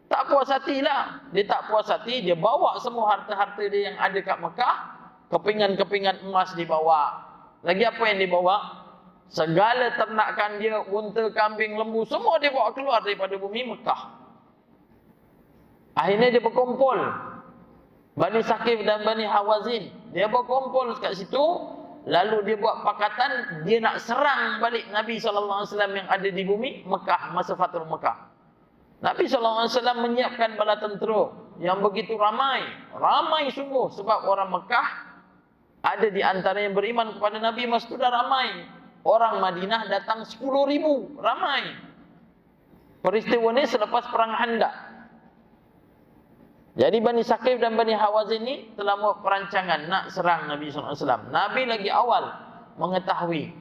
tak puas hatilah. Dia tak puas hati, dia bawa semua harta-harta dia yang ada kat Mekah. Kepingan-kepingan emas dibawa. Lagi apa yang dibawa? Segala ternakan dia, unta, kambing, lembu, semua dia bawa keluar daripada bumi Mekah. Akhirnya dia berkumpul. Bani Saqif dan Bani Hawazin. Dia berkumpul kat situ. Lalu dia buat pakatan, dia nak serang balik Nabi SAW yang ada di bumi Mekah masa Fatul Mekah. Nabi SAW menyiapkan bala tentera yang begitu ramai. Ramai sungguh sebab orang Mekah Ada di antara yang beriman kepada Nabi, sudah ramai. Orang Madinah datang 10.000, ramai. Peristiwa ini selepas perang Khandaq. Jadi Bani Saqif dan Bani Hawazin ini telah membuat perancangan nak serang Nabi SAW. Nabi lagi awal mengetahui.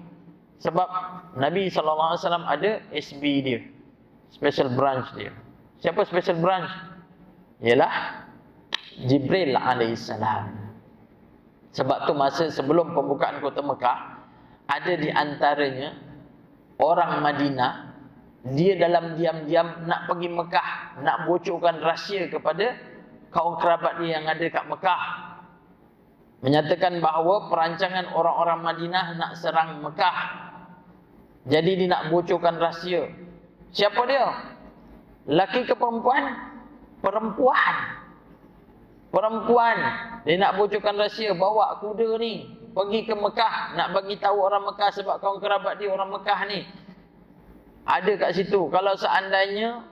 Sebab Nabi SAW ada SB dia, Special Branch dia. Siapa Special Branch? Ialah Jibril alaihissalam. Sebab tu masa sebelum pembukaan kota Mekah, ada di antaranya orang Madinah, dia dalam diam-diam nak pergi Mekah, nak bocorkan rahsia kepada kaum kerabat dia yang ada kat Mekah, menyatakan bahawa perancangan orang-orang Madinah nak serang Mekah. Jadi dia nak bocorkan rahsia. Siapa dia? Laki ke perempuan? Perempuan. Perempuan. Dia nak bocorkan rahsia, bawa kuda ni pergi ke Mekah, nak bagi tahu orang Mekah, sebab kaum kerabat dia orang Mekah ni ada kat situ. Kalau seandainya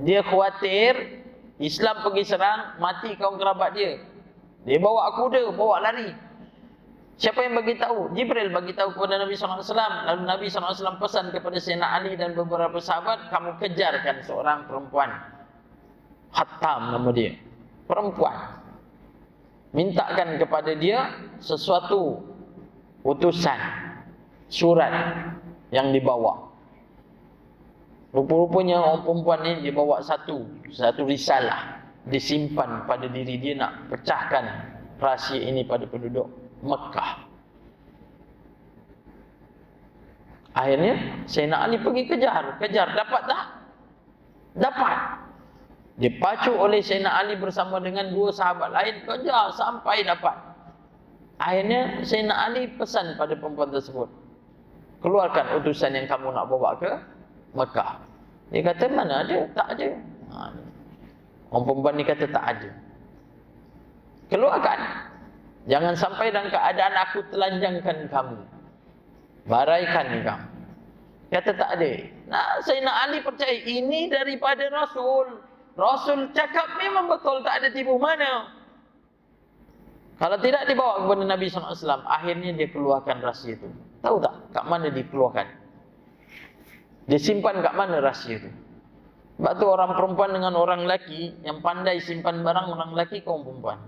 dia khawatir Islam pergi serang, mati kaum kerabat dia, dia bawa kuda, bawa lari. Siapa yang bagi tahu? Jibril bagi tahu kepada Nabi SAW. Lalu Nabi SAW pesan kepada Sayyidina Ali dan beberapa sahabat, kamu kejarkan seorang perempuan, Khattam nama dia, perempuan. Mintakan kepada dia sesuatu utusan, surat yang dibawa. Rupa-rupanya orang perempuan ni dia bawa satu risalah, disimpan pada diri dia, nak pecahkan rahsia ini pada penduduk Mekah. Akhirnya Sayyidina Ali pergi kejar, dapat tak? Dapat. Dipacu oleh Sayyidina Ali bersama dengan dua sahabat lain, kejar sampai dapat. Akhirnya Sayyidina Ali pesan pada perempuan tersebut, keluarkan utusan yang kamu nak bawa ke Mekah. Dia kata, mana ada? Tak ada. Orang perempuan ni kata tak ada. Keluarkan. Jangan sampai dalam keadaan aku telanjangkan kamu, baraikan kamu. Kata tak ada. Nah, Sayyidina Ali percaya ini daripada Rasul. Rasul cakap memang betul, tak ada tipu mana. Kalau tidak dibawa kepada Nabi SAW. Akhirnya dia keluarkan rahsia itu. Tahu tak kat mana dikeluarkan? Dia simpan kat mana rahsia itu? Sebab tu orang perempuan dengan orang lelaki, yang pandai simpan barang orang lelaki, kaum perempuan.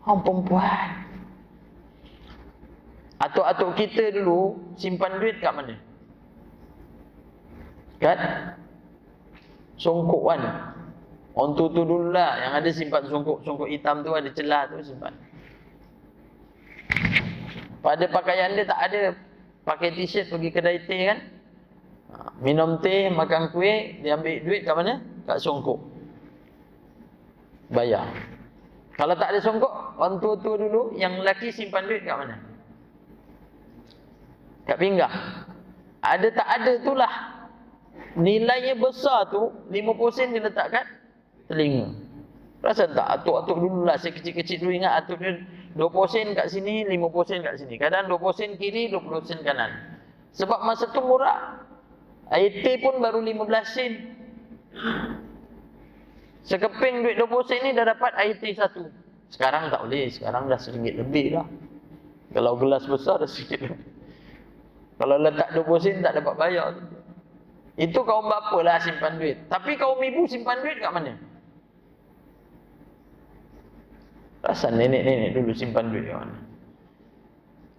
Orang perempuan. Atuk-atuk kita dulu simpan duit kat mana? Kat songkok kan. Orang tu dulu lah yang ada simpan songkok hitam tu, ada celah tu simpan. Pada pakaian dia tak ada. Pakai t-shirt pergi kedai teh kan, minum teh, makan kuih, dia ambil duit kat mana? Kat songkok, bayar. Kalau tak ada songkok, orang tua-tua dulu yang lelaki simpan duit kat mana? Kat pinggang. Ada tak ada itulah, nilainya besar tu, 50 sen dia letak kat telinga. Perasan tak? Atuk-atuk dulu lah, saya kecil-kecil dulu ingat atuk dia 20 sen kat sini, 50 sen kat sini. Kadang 20 sen kiri, 20 sen kanan. Sebab masa tu murah. Air teh pun baru 15 sen. Sekeping duit 20 sen ni dah dapat air teh satu. Sekarang tak boleh, sekarang dah RM1 lebih lah. Kalau gelas besar dah RM1 lebih. Kalau letak 20 sen tak dapat bayar. Itu kaum bapa lah simpan duit. Tapi kaum ibu simpan duit kat mana? Rasa nenek-nenek dulu simpan duit kat mana?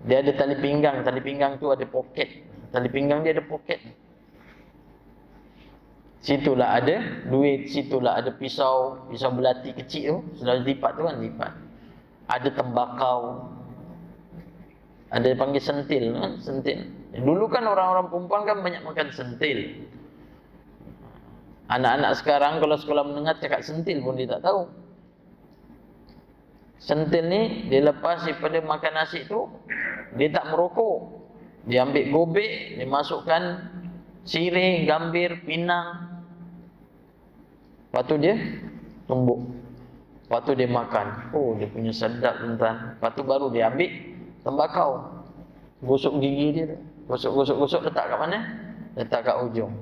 Dia ada tali pinggang tu ada poket. Tali pinggang dia ada poket. Situlah ada duit, situlah ada pisau belati kecil tu, sudah lipat tu kan, lipat. Ada tembakau. Ada panggil sentil kan, sentil. Dulu kan orang-orang perempuan kan banyak makan sentil. Anak-anak sekarang kalau sekolah menengah cakap sentil pun dia tak tahu. Sentil ni dia lepas daripada makan nasi tu, dia tak merokok. Dia ambil gobek, dia masukkan sirih, gambir, pinang. Lepas tu dia tumbuk. Lepas tu dia makan. Oh, dia punya sedap tuan-tuan. Lepas tu baru dia ambil tembakau, gosok gigi dia tu. Gosok, letak kat mana? Letak kat ujung.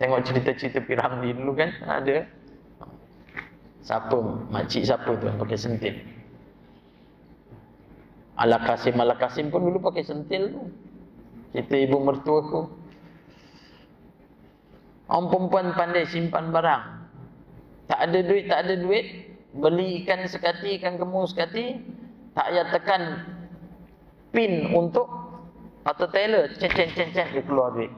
Tengok cerita-cerita Piramli dulu kan, ada. Siapa? Makcik siapa tu yang pakai sentil? Ala Kasim pun dulu pakai sentil tu. Cerita ibu mertua aku. Orang perempuan pandai simpan barang. Tak ada duit, beli ikan sekati, ikan kemu sekati, tak payah tekan pin untuk atau teller, cen dia keluar duit.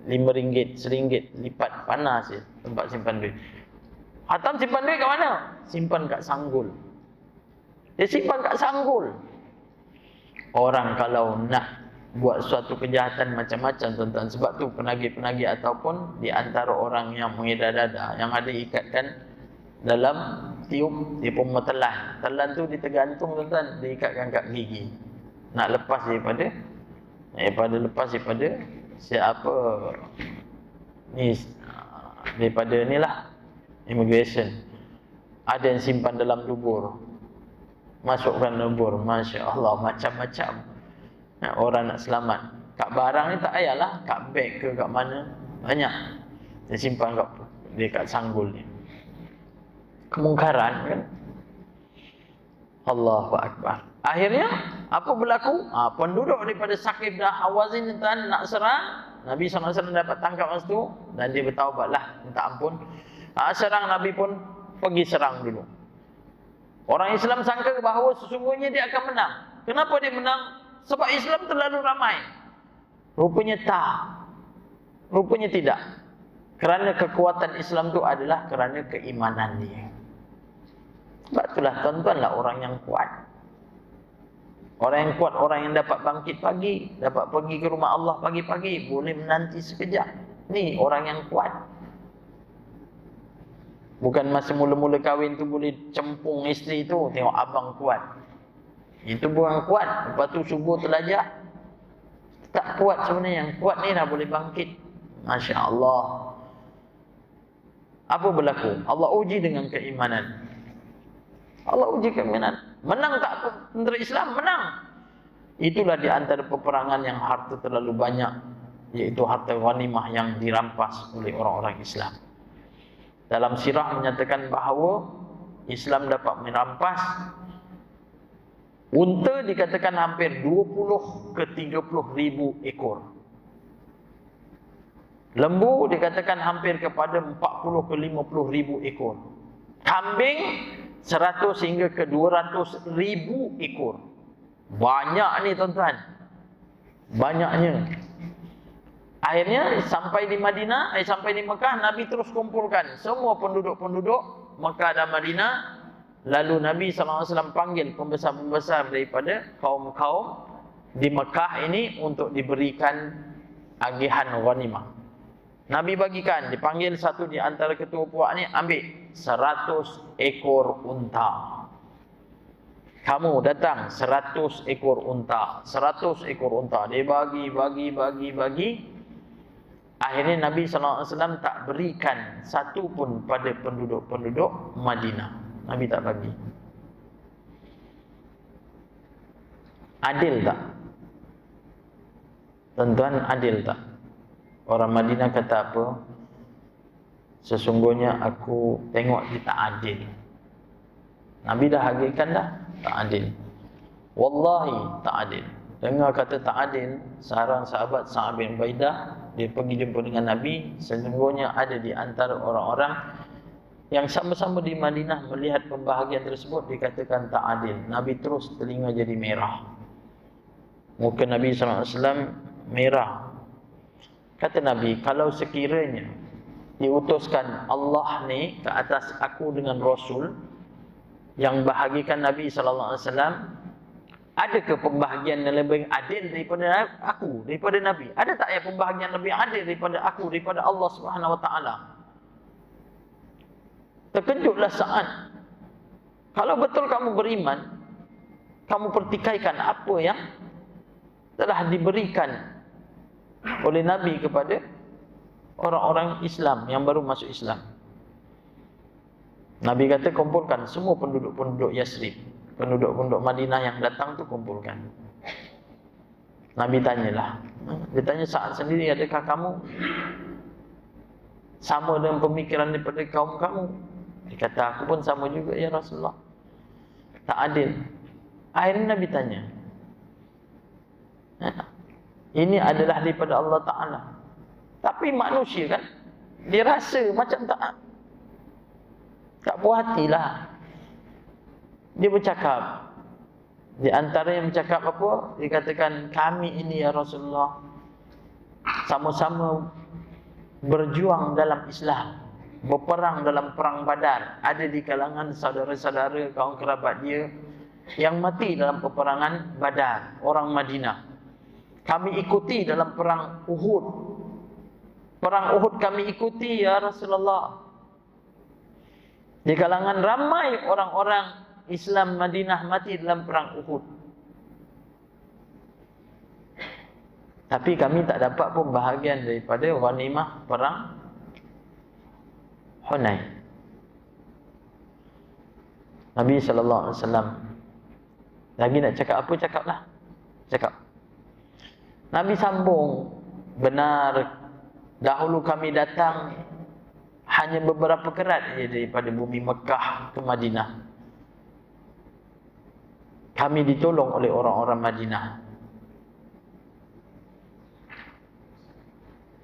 RM5, RM1, lipat, panas je tempat simpan duit. Hatam simpan duit kat mana? Simpan kat sanggul. Dia simpan kat sanggul. Orang kalau nak buat suatu kejahatan macam-macam, tuan-tuan, sebab tu penagih-penagih ataupun di antara orang yang mengedar dada yang ada ikatkan dalam tiup metelan. Telan tu ditergantung, tuan-tuan, diikatkan kat gigi. Nak lepas daripada siapa ni, daripada inilah immigration. Ada yang simpan dalam dubur, masukkan dubur, Masya Allah, macam-macam. Orang nak selamat. Kat barang ni tak payahlah, kat beg ke kat mana, banyak dia simpan kat sanggul ni. Kemungkaran kan. Allahu Akbar. Akhirnya apa berlaku? Penduduk daripada Saqif dan Hawazin nak serang. Nabi SAW dapat tangkap masa tu, dan dia bertaubatlah, minta ampun. Serang, Nabi pun pergi serang dulu. Orang Islam sangka bahawa sesungguhnya dia akan menang. Kenapa dia menang? Sebab Islam terlalu ramai. Rupanya tak. Rupanya tidak. Kerana kekuatan Islam itu adalah kerana keimanan dia. Sebab itulah, tuan-tuanlah orang yang kuat. Orang yang kuat, orang yang dapat bangkit pagi, dapat pergi ke rumah Allah pagi-pagi, boleh menanti sekejap. Ni orang yang kuat. Bukan masa mula-mula kahwin tu boleh cempung isteri tu, tengok abang kuat. Itu bukan kuat. Lepas tu subuh terlajak, tak kuat sebenarnya. Yang kuat ni dah boleh bangkit. Masya Allah. Apa berlaku? Allah uji dengan keimanan. Allah uji keimanan. Menang tak tentera Islam? Menang. Itulah di antara peperangan yang harta terlalu banyak, iaitu harta ghanimah yang dirampas oleh orang-orang Islam. Dalam sirah menyatakan bahawa Islam dapat merampas unta, dikatakan hampir 20 ke 30 ribu ekor. Lembu dikatakan hampir kepada 40 ke 50 ribu ekor. Kambing 100 hingga ke 200 ribu ekor. Banyak ni, tuan-tuan. Banyaknya. Akhirnya sampai di Madinah, sampai di Mekah, Nabi terus kumpulkan semua penduduk-penduduk Mekah dan Madinah. Lalu Nabi SAW panggil pembesar-pembesar daripada kaum-kaum di Mekah ini untuk diberikan agihan ghanimah. Nabi bagikan, dipanggil satu di antara ketua puak ni, ambil 100 ekor unta. Kamu datang 100 ekor unta, 100 ekor unta. Dia bagi. Akhirnya Nabi SAW tak berikan satu pun pada penduduk-penduduk Madinah. Nabi tak bagi. Adil tak? Tuan-tuan, adil tak? Orang Madinah kata apa? Sesungguhnya aku tengok dia tak adil. Nabi dah hadirkan dah, tak adil. Wallahi tak adil. Dengar kata tak adil, seorang sahabat Sa'ad bin Ubaidah, dia pergi jumpa dengan Nabi. Sesungguhnya ada di antara orang-orang yang sama-sama di Madinah melihat pembahagian tersebut, dikatakan tak adil. Nabi terus telinga jadi merah. Muka Nabi SAW merah. Kata Nabi, kalau sekiranya diutuskan Allah ni ke atas aku dengan Rasul yang bahagikan Nabi SAW, adakah pembahagian yang lebih adil daripada aku, daripada Nabi? Ada tak ya pembahagian lebih adil daripada aku, daripada Allah Subhanahu Wa Taala? Terkejutlah Sa'ad. Kalau betul kamu beriman, kamu pertikaikan apa yang telah diberikan oleh Nabi kepada orang-orang Islam yang baru masuk Islam. Nabi kata kumpulkan semua penduduk-penduduk Yasrib, penduduk-penduduk Madinah yang datang tu kumpulkan. Nabi tanyalah. Dia tanya Sa'ad sendiri, adakah kamu sama dengan pemikiran daripada kaum kamu? Dia kata, aku pun sama juga ya Rasulullah. Tak adil. Akhirnya Nabi tanya, ini adalah daripada Allah Ta'ala. Tapi manusia kan, dia rasa macam tak puas hatilah. Dia bercakap. Di antara yang bercakap apa? Dia katakan, kami ini ya Rasulullah sama-sama berjuang dalam Islam, berperang dalam perang Badar. Ada di kalangan saudara-saudara kaum kerabat dia yang mati dalam peperangan Badar, orang Madinah. Kami ikuti dalam perang Uhud. Perang Uhud kami ikuti ya Rasulullah. Di kalangan ramai orang-orang Islam Madinah mati dalam perang Uhud. Tapi kami tak dapat pun bahagian daripada ghanimah perang Hunain. Nabi SAW lagi nak cakap apa, cakaplah. Cakap. Nabi sambung, benar dahulu kami datang hanya beberapa kerat daripada bumi Mekah ke Madinah. Kami ditolong oleh orang-orang Madinah.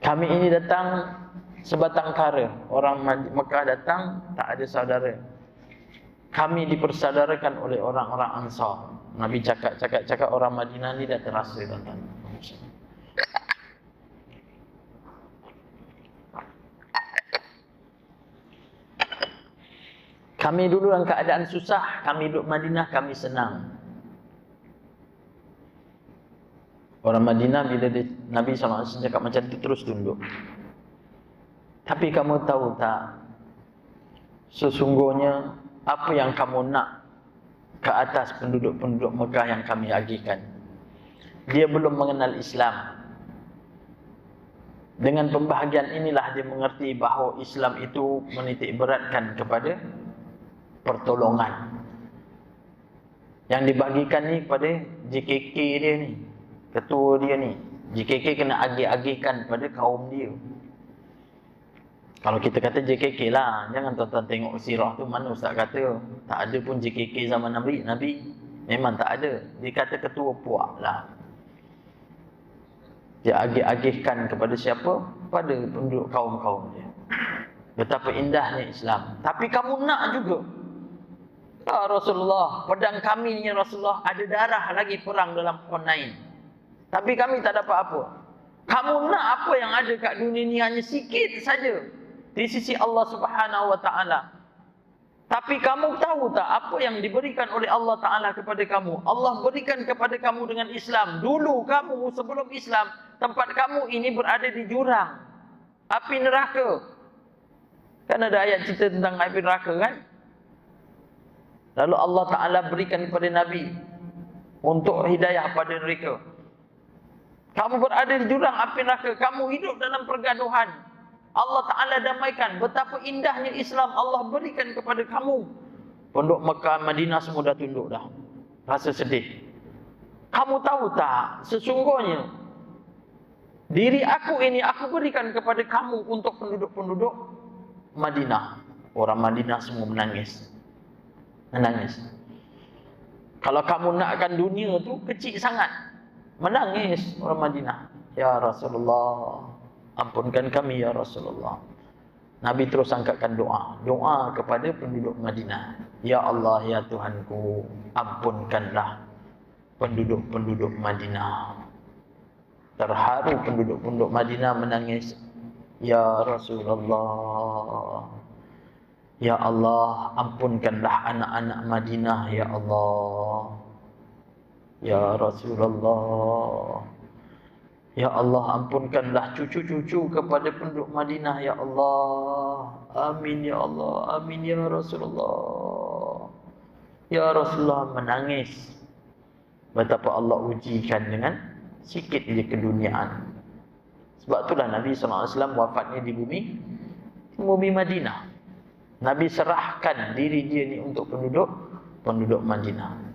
Kami ini datang sebatang kara. Orang Mekah datang, tak ada saudara. Kami dipersaudarakan oleh orang-orang Ansar. Nabi cakap orang Madinah ni dah terasa, tuan-tuan. Kami dulu dalam keadaan susah, kami duduk Madinah, kami senang. Orang Madinah bila Nabi SAW cakap macam tu terus tunduk. Tapi kamu tahu tak, sesungguhnya apa yang kamu nak ke atas penduduk-penduduk Mekah yang kami agihkan, dia belum mengenal Islam. Dengan pembahagian inilah dia mengerti bahawa Islam itu menitik beratkan kepada pertolongan. Yang dibagikan ni kepada JKK dia ni, ketua dia ni. JKK kena agih-agihkan pada kaum dia. Kalau kita kata JKK lah, jangan tuan-tuan tengok sirah tu mana ustaz kata tak ada pun JKK zaman Nabi. Memang tak ada. Dia kata ketua puak lah. Dia agih-agihkan kepada siapa? Pada penduduk kaum-kaum dia. Betapa indahnya Islam. Tapi kamu nak juga. Ya Rasulullah, pedang kami ni Rasulullah ada darah lagi perang dalam Hunain. Tapi kami tak dapat apa. Kamu nak apa yang ada kat dunia ni hanya sikit saja di sisi Allah Subhanahu wa taala. Tapi kamu tahu tak apa yang diberikan oleh Allah Ta'ala kepada kamu? Allah berikan kepada kamu dengan Islam. Dulu kamu sebelum Islam, tempat kamu ini berada di jurang api neraka. Kan ada ayat cerita tentang api neraka kan? Lalu Allah Ta'ala berikan kepada Nabi untuk hidayah pada mereka. Kamu berada di jurang api neraka, kamu hidup dalam pergaduhan. Allah Ta'ala damaikan. Betapa indahnya Islam Allah berikan kepada kamu. Penduduk Mekah, Madinah semua dah tunduk dah. Rasa sedih. Kamu tahu tak, sesungguhnya diri aku ini aku berikan kepada kamu untuk penduduk-penduduk Madinah. Orang Madinah semua menangis. Menangis. Kalau kamu nakkan dunia tu kecil sangat, menangis orang Madinah. Ya Rasulullah, ampunkan kami ya Rasulullah. Nabi terus angkatkan doa. Doa kepada penduduk Madinah. Ya Allah, ya Tuhanku, ampunkanlah penduduk-penduduk Madinah. Terharu penduduk-penduduk Madinah menangis. Ya Rasulullah, ya Allah, ampunkanlah anak-anak Madinah ya Allah. Ya Rasulullah, ya Allah, ampunkanlah cucu-cucu kepada penduduk Madinah ya Allah. Amin ya Allah, amin ya Rasulullah. Ya Rasulullah menangis. Betapa Allah ujikan dengan sikit je keduniaan. Sebab itulah Nabi SAW wafatnya di bumi Madinah. Nabi serahkan diri dia ni untuk penduduk Madinah.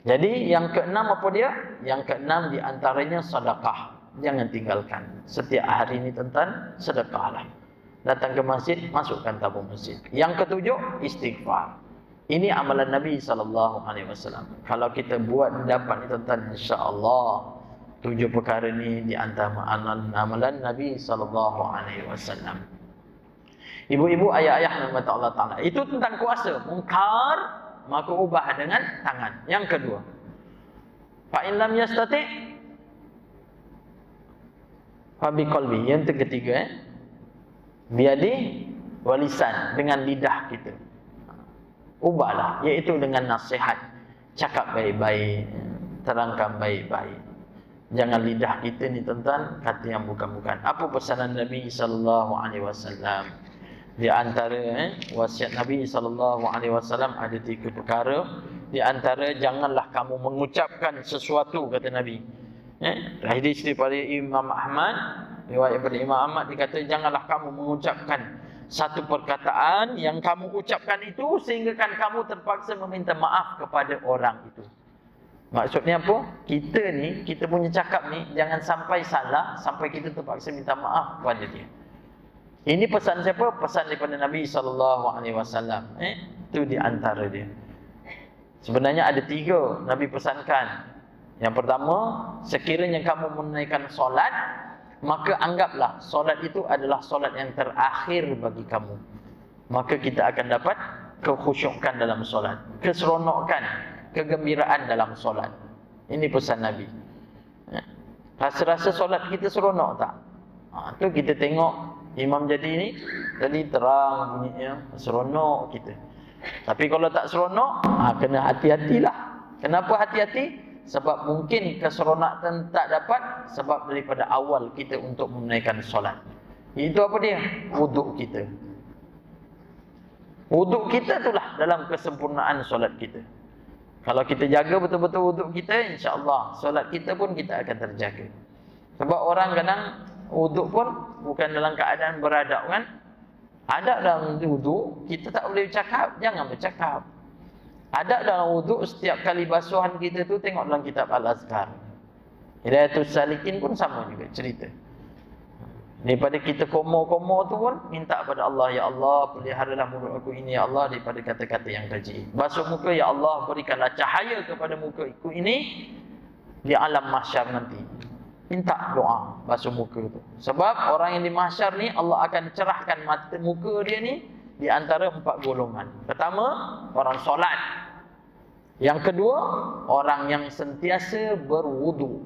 Jadi yang keenam apa dia? Yang keenam di antaranya sedekah. Jangan tinggalkan. Setiap hari ini tentang sedekahlah. Datang ke masjid, masukkan tabung masjid. Yang ketujuh, istighfar. Ini amalan Nabi SAW. Kalau kita buat dapat tuan-tuan, insya-Allah 7 perkara ni di antara amalan Nabi SAW. Ibu-ibu, ayah-ayah nama Allah Ta'ala. Itu tentang kuasa. Mungkar, maka ubah dengan tangan. Yang kedua, fa in lam yastati' fa bi qalbi. Yang ketiga, biadi walisan, dengan lidah kita. Ubahlah, iaitu dengan nasihat. Cakap baik-baik, terangkan baik-baik. Jangan lidah kita ni tuan-tuan kata yang bukan-bukan. Apa pesanan Nabi SAW? Di antara wasiat Nabi SAW ada 3 perkara. Di antara, janganlah kamu mengucapkan sesuatu, kata Nabi. Hadis daripada Imam Ahmad, riwayat daripada Imam Ahmad, dikata janganlah kamu mengucapkan satu perkataan yang kamu ucapkan itu sehingga kan kamu terpaksa meminta maaf kepada orang itu. Maksudnya apa? Kita ni, kita punya cakap ni jangan sampai salah sampai kita terpaksa minta maaf kepada dia. Ini pesan siapa? Pesan daripada Nabi SAW. Itu di antara dia. Sebenarnya ada 3 Nabi pesankan. Yang pertama, sekiranya kamu menunaikan solat, maka anggaplah solat itu adalah solat yang terakhir bagi kamu. Maka kita akan dapat kekhusyukan dalam solat, keseronokan, kegembiraan dalam solat. Ini pesan Nabi. Rasa-rasa solat kita seronok tak? Tu kita tengok imam jadi ni, tadi terang bunyinya, seronok kita. Tapi kalau tak seronok, kena hati-hatilah. Kenapa hati-hati? Sebab mungkin keseronokan tak dapat sebab daripada awal kita untuk menunaikan solat. Itu apa dia? Wuduk kita. Wuduk kita itulah dalam kesempurnaan solat kita. Kalau kita jaga betul-betul wuduk kita, insya-Allah solat kita pun kita akan terjaga. Sebab orang kadang wuduk pun bukan dalam keadaan beradab kan? Adab dalam wuduk, kita tak boleh bercakap, jangan bercakap. Adab dalam wuduk, setiap kali basuhan kita tu tengok dalam kitab Al-Azkar. Hidayatus Salikin pun sama juga cerita. Daripada kita komo-komo tu pun minta pada Allah, ya Allah peliharalah mulut aku ini ya Allah daripada kata-kata yang keji. Basuh muka, ya Allah berikanlah cahaya kepada muka aku ini di alam mahsyar nanti. Minta doa basuh muka tu. Sebab orang yang di mahsyar ni Allah akan cerahkan mata muka dia ni di antara 4 golongan. Pertama, orang solat. Yang kedua, orang yang sentiasa berwudu.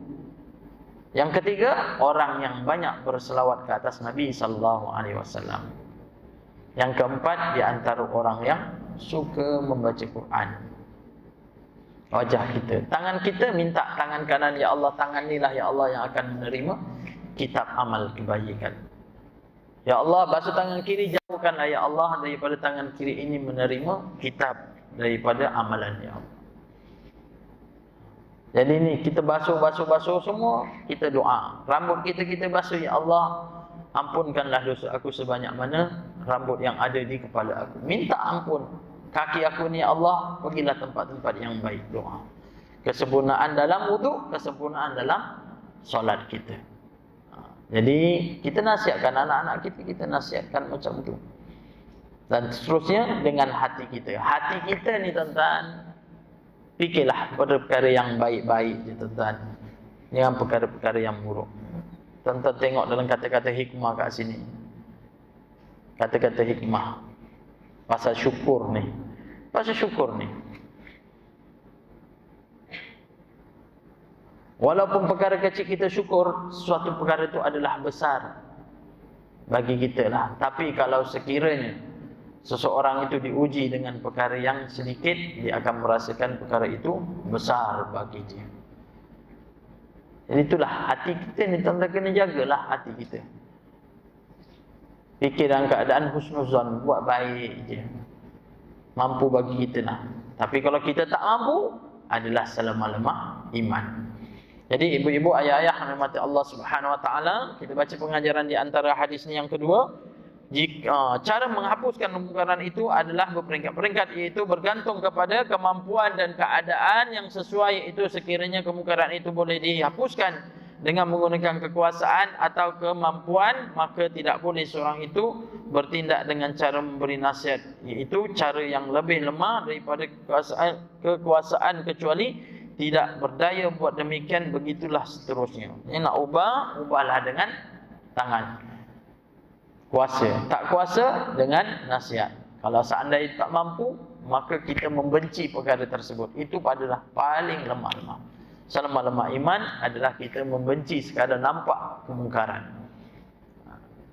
Yang ketiga, orang yang banyak berselawat ke atas Nabi SAW. Yang keempat, di antara orang yang suka membaca Quran. Wajah kita, tangan kita minta tangan kanan, ya Allah, tangan inilah ya Allah yang akan menerima kitab amal kebaikan. Ya Allah, basuh tangan kiri, jauhkanlah ya Allah daripada tangan kiri ini menerima kitab daripada amalan ya Allah. Jadi ni kita basuh semua, kita doa. Rambut kita basuh, ya Allah ampunkanlah dosa aku sebanyak mana rambut yang ada di kepala aku. Minta ampun kaki aku ni, ya Allah pergilah tempat-tempat yang baik, doa. Kesempurnaan dalam wuduk, kesempurnaan dalam solat kita. Jadi kita nasihatkan anak-anak kita, kita nasihatkan macam tu. Dan seterusnya dengan hati kita. Hati kita ni tuan-tuan, fikirlah pada perkara yang baik-baik je tuan-tuan, jangan perkara-perkara yang buruk. Tuan-tuan tengok dalam kata-kata hikmah kat sini. Kata-kata hikmah pasal syukur ni. Pasal syukur ni, walaupun perkara kecil kita syukur, suatu perkara itu adalah besar bagi kita lah. Tapi kalau sekiranya seseorang itu diuji dengan perkara yang sedikit, dia akan merasakan perkara itu besar bagi dia. Jadi itulah hati kita ni, tuan-tuan kena jagalah hati kita. Fikir dalam keadaan husnuzan, buat baik je, mampu bagi kita lah. Tapi kalau kita tak mampu, adalah selemah-lemah iman. Jadi ibu-ibu, ayah-ayah rahmati Allah Subhanahu Wa Taala, kita baca pengajaran di antara hadis ni yang kedua. Jika cara menghapuskan kemungkaran itu adalah berperingkat-peringkat, iaitu bergantung kepada kemampuan dan keadaan yang sesuai, iaitu sekiranya kemungkaran itu boleh dihapuskan dengan menggunakan kekuasaan atau kemampuan, maka tidak boleh seorang itu bertindak dengan cara memberi nasihat, iaitu cara yang lebih lemah daripada kekuasaan kecuali tidak berdaya buat demikian, begitulah seterusnya. Ini nak ubahlah dengan tangan. Kuasa, tak kuasa dengan nasihat. Kalau seandainya tak mampu, maka kita membenci perkara tersebut. Itu adalah paling lemah. Selemah-lemah iman adalah kita membenci sekadar nampak kemungkaran.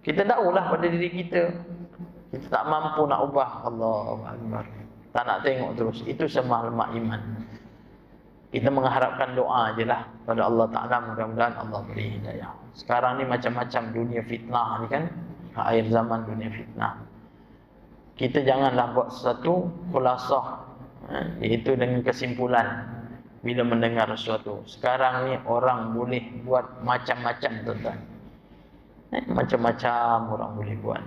Kita tahulah pada diri kita tak mampu nak ubah. Allahu Akbar. Tak nak tengok terus. Itu selemah-lemah iman. Kita mengharapkan doa je lah pada Allah Ta'ala, mudah-mudahan Allah beri hidayah. Sekarang ni macam-macam dunia fitnah ni kan. Akhir zaman dunia fitnah. Kita janganlah buat sesuatu khulasah, iaitu dengan kesimpulan bila mendengar sesuatu. Sekarang ni orang boleh buat macam-macam, tuan-tuan. Macam-macam orang boleh buat.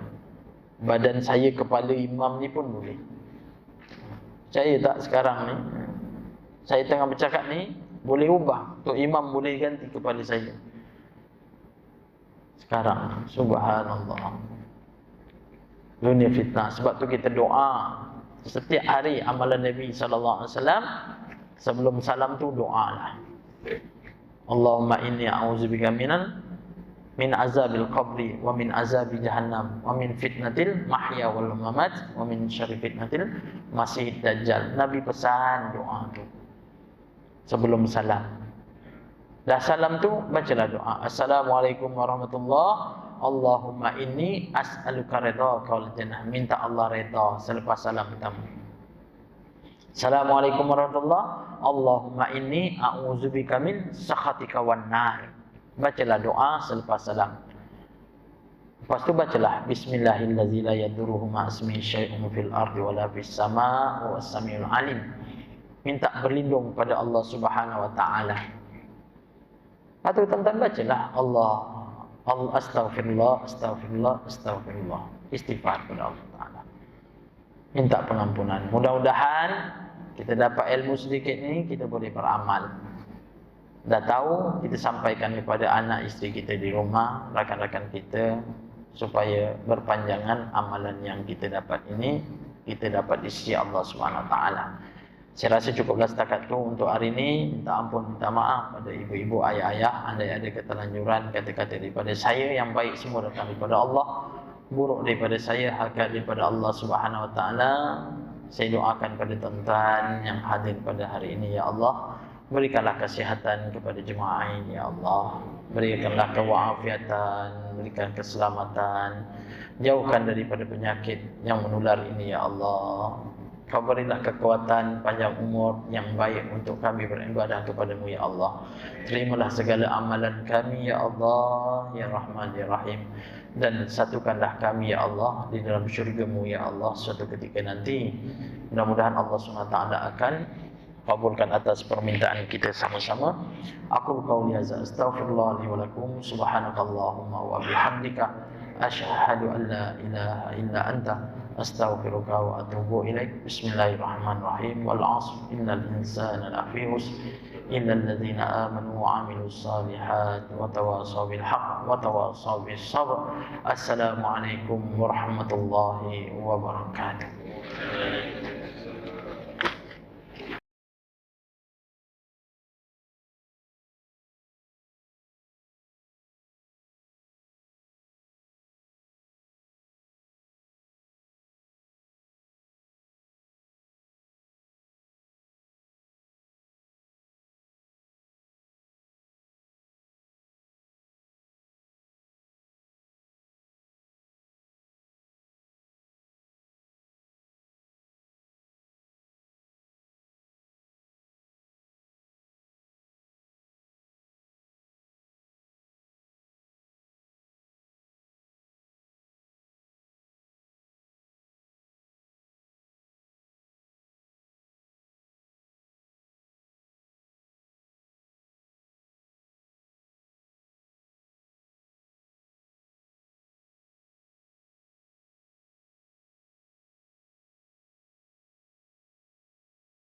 Badan saya kepala imam ni pun boleh. Saya tak sekarang ni, saya tengah bercakap ni, boleh ubah. Tok imam boleh ganti kepala saya. Sekarang, subhanallah. Dunia fitnah. Sebab tu kita doa setiap hari. Amalan Nabi SAW, sebelum salam tu doa lah. Allahumma inni a'udzubika min azabil qabri wa min azabi jahannam wa min fitnatil mahya wal mamat wa min syarri fitnatil masih dajjal. Nabi pesan doa tu sebelum salam. Dah salam tu bacalah doa. Assalamualaikum warahmatullahi. Allahumma inni as'aluka ridhaka wal jannah. Minta Allah redha selepas salam pertama. Assalamualaikum warahmatullahi. Allahumma inni a'udzubika min sakhatika wan nar. Bacalah doa selepas salam. Lepas tu bacalah bismillahillazi la yadurruhu ma'asmihi syai'un fil ardi wala fis sama' wa samiul alim. Minta berlindung pada Allah Subhanahu wa taala. Atau tuan-tuan bacalah Allah astaghfirullah, astaghfirullah, astaghfirullah. Istighfar kepada Allah Ta'ala. Minta pengampunan. Mudah-mudahan kita dapat ilmu sedikit ni, kita boleh beramal. Dah tahu, kita sampaikan kepada anak isteri kita di rumah, rakan-rakan kita, supaya berpanjangan amalan yang kita dapat ini, kita dapat di sisi Allah Subhanahu Wa Ta'ala. Saya rasa cukuplah setakat tu untuk hari ini. Minta ampun, minta maaf pada ibu-ibu, ayah-ayah, andai ada keterlanjuran kata-kata daripada saya. Yang baik semua datang daripada Allah, buruk daripada saya, hakikat daripada Allah Subhanahu Wa Taala. Saya doakan pada tuan-tuan yang hadir pada hari ini, ya Allah, berikanlah kesihatan kepada jemaah ini, ya Allah. Berikanlah kewaafiatan, berikan keselamatan, jauhkan daripada penyakit yang menular ini, ya Allah. Kau berilah kekuatan, panjang umur yang baik untuk kami beribadah kepadamu, ya Allah. Terimalah segala amalan kami, ya Allah, ya Rahman, ya Rahim. Dan satukanlah kami, ya Allah, di dalam syurga-Mu, ya Allah, suatu ketika nanti. Mudah-mudahan Allah SWT akan kabulkan atas permintaan kita sama-sama. Aku qauli hadza astaghfirullah li wa lakum. Subhanakallahumma wa bihamdika asyhadu an la ilaha illa anta astaghfiruka wa atubu ilaik. Bismillahirrahmanirrahim. Wal 'asr innal insana lafi khusr illa alladhina amanu wa 'amilus shalihat wa tawassaw bil haqq wa tawassaw bis sabr. Assalamualaikum warahmatullahi wabarakatuh.